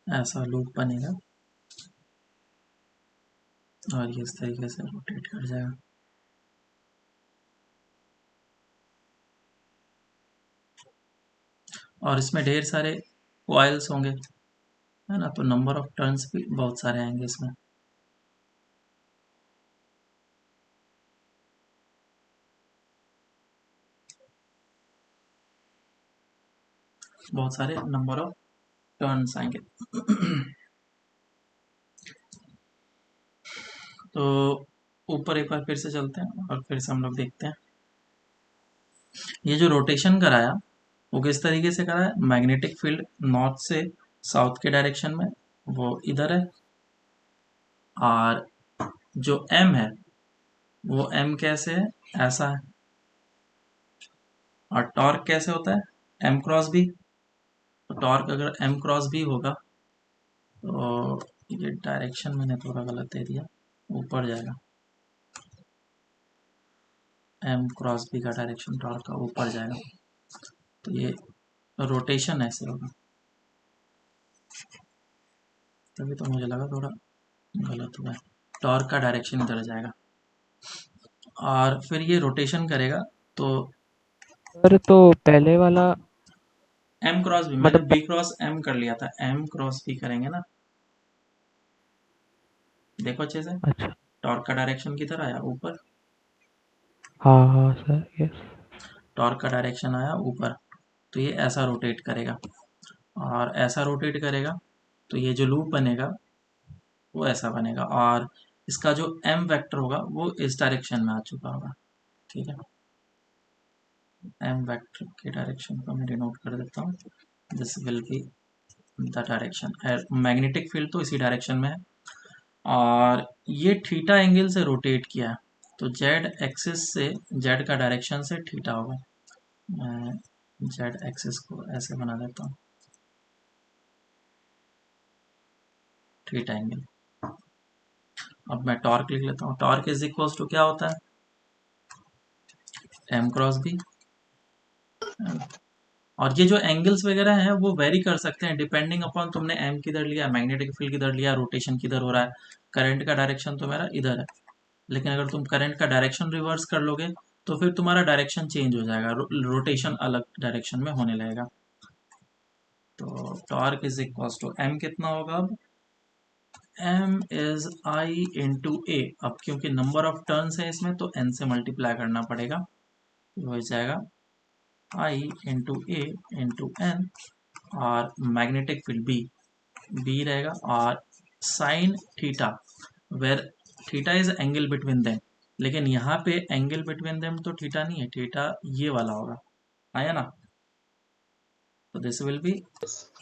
ऐसा लूप बनेगा और ये इस तरीके से रोटेट कर जाएगा। और इसमें ढेर सारे कॉइल्स होंगे, है ना, तो नंबर ऑफ टर्न्स भी बहुत सारे आएंगे इसमें। बहुत सारे नंबर ऑफ टर्न्स आएंगे। तो ऊपर एक बार फिर से चलते हैं और फिर से हम लोग देखते हैं ये जो रोटेशन कराया वो किस तरीके से कराया। मैग्नेटिक फील्ड नॉर्थ से साउथ के डायरेक्शन में वो इधर है, और जो एम है वो एम कैसे है, ऐसा है। और टॉर्क कैसे होता है, एम क्रॉस बी। तो टॉर्क अगर एम क्रॉस बी होगा तो ये डायरेक्शन मैंने थोड़ा गलत दे दिया, ऊपर जाएगा। एम क्रॉस बी का डायरेक्शन टॉर्क का ऊपर जाएगा, तो ये रोटेशन ऐसे होगा। तभी तो मुझे लगा थोड़ा गलत हुआ है। टॉर्क का डायरेक्शन इधर जाएगा और फिर ये रोटेशन करेगा। तो सर तो पहले वाला एम क्रॉस बी, मैंने मतलब बी क्रॉस एम कर लिया था, एम क्रॉस बी करेंगे ना। देखो अच्छे से, अच्छा, टॉर्क का डायरेक्शन किधर आया, ऊपर। हाँ हाँ सर, यस। टॉर्क का डायरेक्शन आया ऊपर, तो ये ऐसा रोटेट करेगा और ऐसा रोटेट करेगा, तो ये जो लूप बनेगा वो ऐसा बनेगा, और इसका जो एम वेक्टर होगा वो इस डायरेक्शन में आ चुका होगा। ठीक है, एम वेक्टर के डायरेक्शन को मैं डिनोट कर देता हूँ। This will be the direction. Magnetic field तो इसी डायरेक्शन में है, और ये थीटा एंगल से रोटेट किया है, तो जेड एक्सिस से, जेड का डायरेक्शन से थीटा होगा। मैं जेड एक्सिस को ऐसे बना देता हूँ, थीटा एंगल। अब मैं टॉर्क लिख लेता हूँ। टॉर्क इज इक्वल्स टू क्या होता है, एम क्रॉस बी। और ये जो एंगल्स वगैरह हैं वो वेरी कर सकते हैं डिपेंडिंग अपॉन तुमने एम किधर लिया, मैग्नेटिक फील्ड किधर लिया, रोटेशन किधर हो रहा है। करंट का डायरेक्शन तो मेरा इधर है, लेकिन अगर तुम करंट का डायरेक्शन रिवर्स कर लोगे तो फिर तुम्हारा डायरेक्शन चेंज हो जाएगा, रोटेशन अलग डायरेक्शन में होने लगेगा। तो torque is equals to M कितना होगा अब, M is I into A. अब क्योंकि नंबर ऑफ टर्न्स है इसमें तो एन से मल्टीप्लाई करना पड़ेगा, तो हो जाएगा I into A into N, और मैग्नेटिक फील्ड बी, बी रहेगा, और sine theta, where theta is angle between them. लेकिन यहाँ पे एंगल बिटवीन देम तो थीटा नहीं है, थीटा ये वाला होगा, आया ना। तो this will be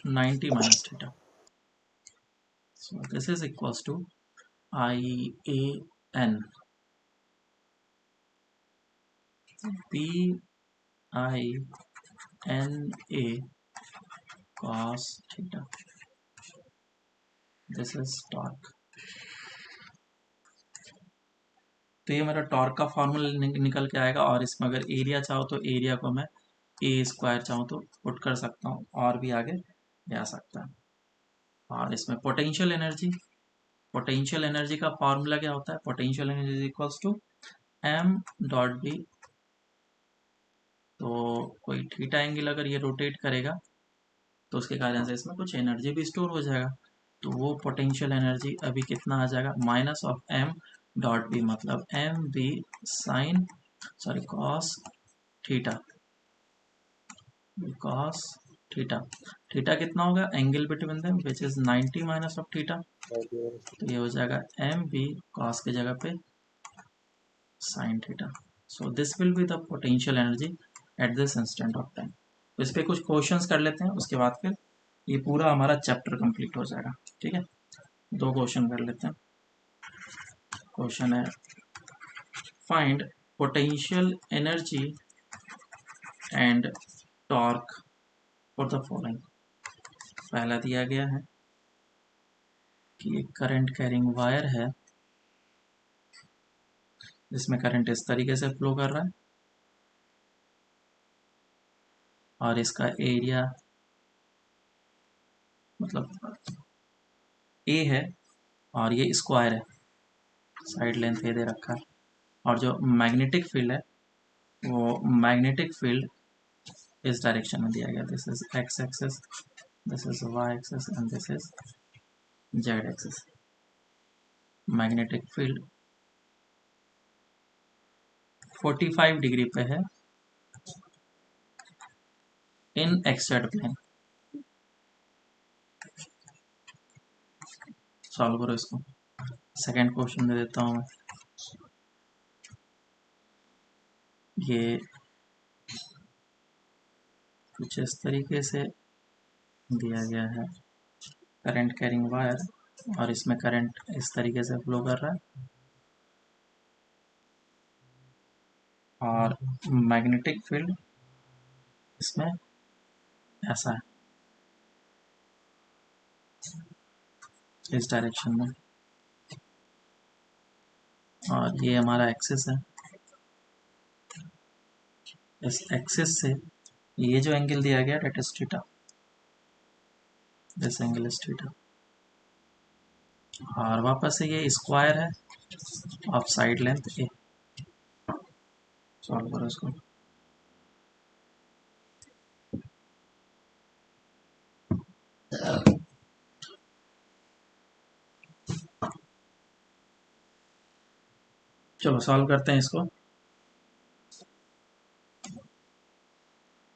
90 minus theta. So this is equals to I A N B I N A cos theta. This is torque. तो ये मेरा टॉर्क का फॉर्मूला निकल के आएगा, और इसमें अगर एरिया चाहो तो एरिया को मैं ए स्क्वायर चाहूँ तो पुट कर सकता हूँ, और भी आगे जा सकता है। और इसमें पोटेंशियल एनर्जी का फॉर्मूला क्या होता है, potential energy equals to M dot B. तो कोई थीटा एंगल अगर ये रोटेट करेगा तो उसके कारण से इसमें कुछ एनर्जी भी स्टोर हो जाएगा, तो वो पोटेंशियल एनर्जी अभी कितना आ जाएगा, minus of M dot B, मतलब M B sine sorry cos theta, cos theta. Theta कितना होगा, angle between them which is 90 minus of theta, तो ये हो जाएगा एम बी कॉस के जगह पे sine theta. So this will be the potential energy at this instant of time. तो इस पे कुछ क्वेश्चंस कर लेते हैं, उसके बाद फिर ये पूरा हमारा चैप्टर कंप्लीट हो जाएगा। ठीक है, दो क्वेश्चन कर लेते हैं। क्वेश्चन है find potential energy and torque for the following. पहला दिया गया है कि एक करंट कैरिंग वायर है जिसमें करंट इस तरीके से फ्लो कर रहा है, और इसका एरिया मतलब ए है, और ये स्क्वायर है, साइड लेंथ ये दे रखा है। और जो मैग्नेटिक फील्ड है वो मैग्नेटिक फील्ड इस डायरेक्शन में दिया गया, this is X axis, this is Y axis and this is Z axis. Magnetic field 45 degree पे है in X Z plane, solve करो इसको। सेकंड क्वेश्चन दे देता हूँ मैं। ये कुछ इस तरीके से दिया गया है, करंट कैरिंग वायर, और इसमें करंट इस तरीके से फ्लो कर रहा है, और मैग्नेटिक फील्ड इसमें ऐसा है, इस डायरेक्शन में, और ये हमारा एक्सिस है। इस एक्सिस से ये जो एंगल दिया गया that is theta, this angle is theta, और वापस से ये स्क्वायर है of side length A. Solve करो इसको। चलो सॉल्व करते हैं इसको।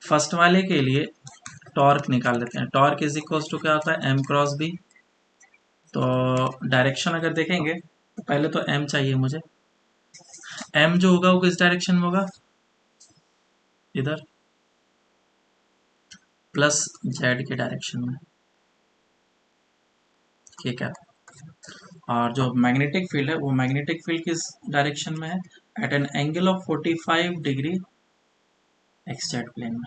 फर्स्ट वाले के लिए टॉर्क निकाल लेते हैं। टॉर्क इज इक्वल टू क्या होता है, एम क्रॉस बी। तो डायरेक्शन अगर देखेंगे तो पहले तो एम चाहिए मुझे। एम जो होगा वो किस डायरेक्शन में होगा, इधर, प्लस जेड के डायरेक्शन में, ठीक है। और जो मैग्नेटिक फील्ड है वो मैग्नेटिक फील्ड किस डायरेक्शन में है, at an angle of 45 degree X Z plane में।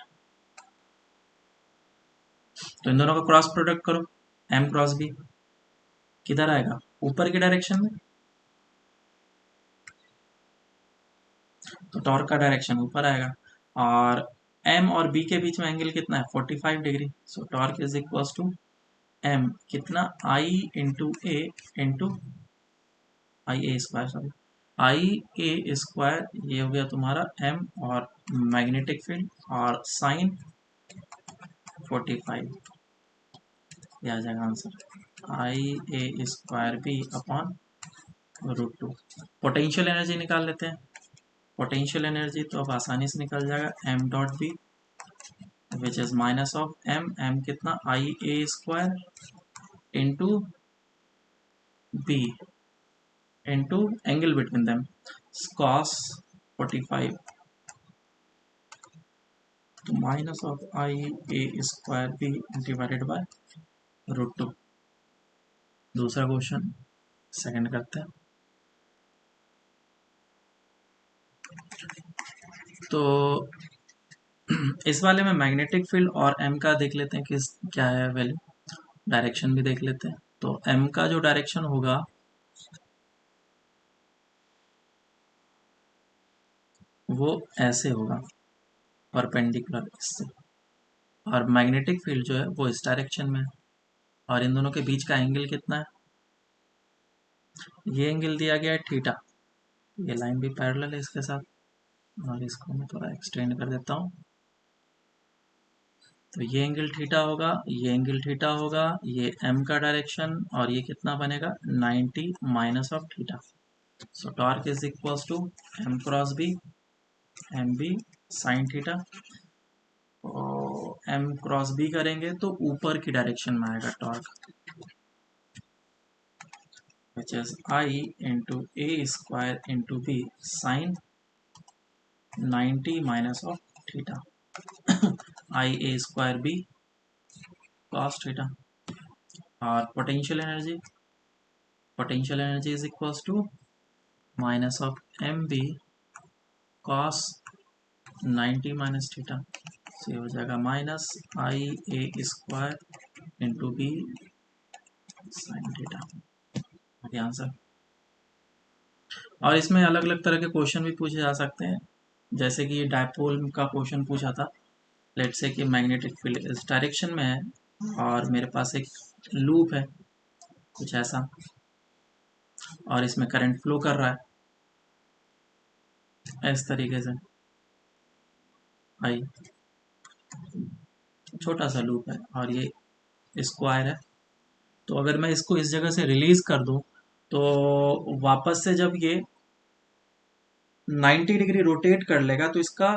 तो इन दोनों का क्रॉस प्रोडक्ट करो, एम क्रॉस बी किधर आएगा, ऊपर की डायरेक्शन में। तो टॉर्क का डायरेक्शन ऊपर आएगा, और एम और बी के बीच में एंगल कितना है, 45 degree. So torque is equal to M कितना, I into I A square, sorry I A square, ये हो गया तुम्हारा एम, और मैग्नेटिक फील्ड, और साइन 45, ये आ जाएगा answer, I A square B upon √2। Potential energy निकाल लेते हैं। पोटेंशियल एनर्जी तो अब आसानी से निकल जाएगा, M dot B which is minus of M कितना, I A square into B into angle between them cos 45, तो minus of I A square B divided by √2। दूसरा क्वेश्चन सेकंड करते हैं। तो इस वाले में मैग्नेटिक फील्ड और एम का देख लेते हैं किस क्या है वैल्यू, डायरेक्शन भी देख लेते हैं। तो एम का जो डायरेक्शन होगा वो ऐसे होगा, परपेंडिकुलर इससे, और मैग्नेटिक फील्ड जो है वो इस डायरेक्शन में है, और इन दोनों के बीच का एंगल कितना है, ये एंगल दिया गया है थीटा, ये लाइन भी पैरेलल है इसके साथ, और इसको मैं थोड़ा एक्सटेंड कर देता हूँ। तो ये एंगल थीटा होगा, ये एंगल थीटा होगा, ये एम का डायरेक्शन, और ये कितना बनेगा 90 minus of theta. So torque is equal to M cross B, M B sine theta, M cross B करेंगे तो ऊपर की डायरेक्शन में आएगा torque, which is I into A square into B sine 90 minus of theta, I A square B cos theta. और potential energy is equals to minus of M B cos 90 minus theta, से हो जाएगा minus I A square into B sine theta, answer. और इसमें अलग अलग तरह के क्वेश्चन भी पूछे जा सकते हैं, जैसे कि ये डायपोल का क्वेश्चन पूछा था। लेट्स से कि मैग्नेटिक फील्ड इस डायरेक्शन में है और मेरे पास एक लूप है कुछ ऐसा, और इसमें करंट फ्लो कर रहा है इस तरीके से, आई छोटा सा लूप है और ये स्क्वायर है। तो अगर मैं इसको इस जगह से रिलीज कर दूं तो वापस से जब ये 90 डिग्री रोटेट कर लेगा तो इसका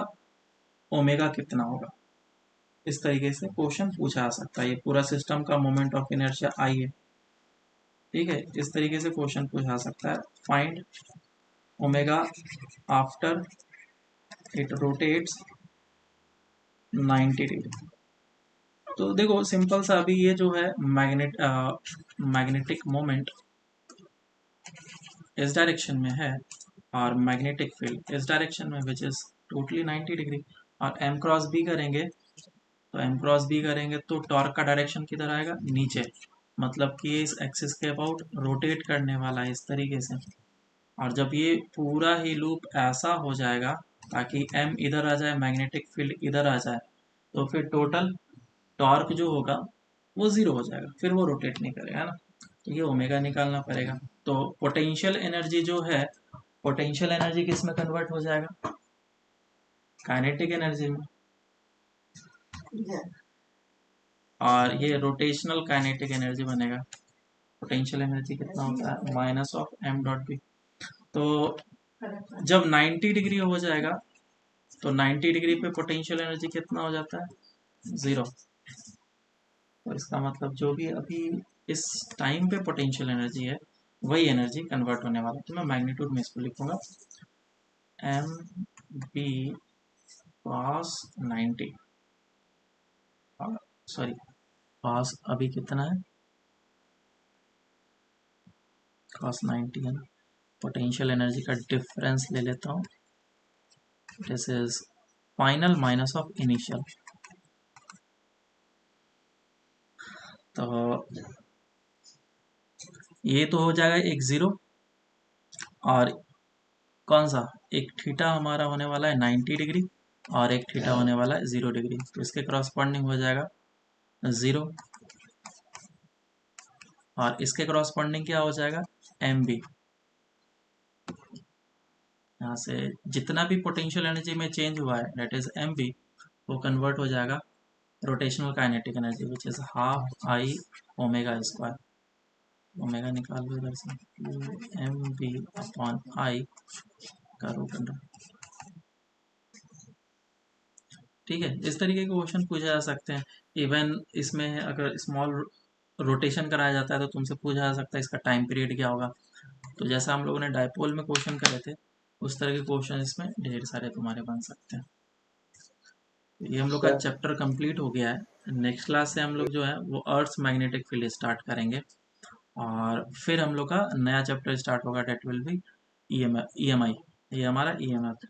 ओमेगा कितना होगा, इस तरीके से क्वेश्चन पूछा जा सकता है। ये पूरा सिस्टम का मोमेंट ऑफ इनर्शिया आई है। ठीक है, इस तरीके से क्वेश्चन पूछा सकता है। Find omega after it rotates 90 degree. तो देखो सिंपल सा, अभी ये जो है मैग्नेटिक मोमेंट इस डायरेक्शन में है और मैग्नेटिक फील्ड इस डायरेक्शन में, विच इज टोटली 90 डिग्री। और एम क्रॉस बी करेंगे, तो एम क्रॉस बी करेंगे तो टॉर्क का डायरेक्शन किधर आएगा, नीचे। मतलब कि ये इस एक्सिस के अबाउट रोटेट करने वाला है इस तरीके से। और जब ये पूरा ही लूप ऐसा हो जाएगा ताकि एम इधर आ जाए, मैग्नेटिक फील्ड इधर आ जाए, तो फिर टोटल टॉर्क जो होगा वो ज़ीरो हो जाएगा, फिर वो रोटेट नहीं करेगा ना। तो ये ओमेगा निकालना पड़ेगा। तो पोटेंशियल एनर्जी जो है, पोटेंशियल एनर्जी किस में कन्वर्ट हो जाएगा, काइनेटिक एनर्जी में। और ये रोटेशनल काइनेटिक एनर्जी बनेगा। पोटेंशियल एनर्जी कितना होता है, minus of M dot B. तो जब 90 डिग्री हो जाएगा तो 90 डिग्री पे पोटेंशियल एनर्जी कितना हो जाता है, 0। तो इसका मतलब जो भी अभी इस टाइम पे पोटेंशियल एनर्जी है वही एनर्जी कन्वर्ट होने वाला है। तो मैं मैग्नीट्यूड में इसको लिखूंगा M B cos 90, sorry cos अभी कितना है, कॉस 90 है ना। पोटेंशियल एनर्जी का डिफरेंस ले लेता हूँ, this is final minus of initial. तो ये तो हो जाएगा एक 0, और कौन सा, एक थीटा हमारा होने वाला है 90 डिग्री और एक थीटा होने वाला है 0 डिग्री। तो इसके क्रॉसपॉन्डिंग हो जाएगा 0, और इसके क्रॉसपॉन्डिंग क्या हो जाएगा, एम बी। यहाँ से जितना भी पोटेंशियल एनर्जी में चेंज हुआ है डेट इज एम बी, वो कन्वर्ट हो जाएगा rotational kinetic energy which is half I omega square. Omega निकाल लो इधर से, एम बी अपॉन आई का रूट अंडर। ठीक है, इस तरीके के क्वेश्चन पूछे जा सकते हैं। इवन इसमें अगर स्मॉल रोटेशन कराया जाता है तो तुमसे पूछा जा सकता है इसका टाइम पीरियड क्या होगा। तो जैसा हम लोगों ने डायपोल में क्वेश्चन करे थे, उस तरह के क्वेश्चन इसमें ढेर सारे तुम्हारे बन सकते हैं। ये हम लोग का चैप्टर कंप्लीट हो गया है। नेक्स्ट क्लास से हम लोग जो है वो अर्थ्स मैग्नेटिक फील्ड स्टार्ट करेंगे, और फिर हम लोग का नया चैप्टर स्टार्ट होगा, that will be E M I. ये हमारा ई एम आई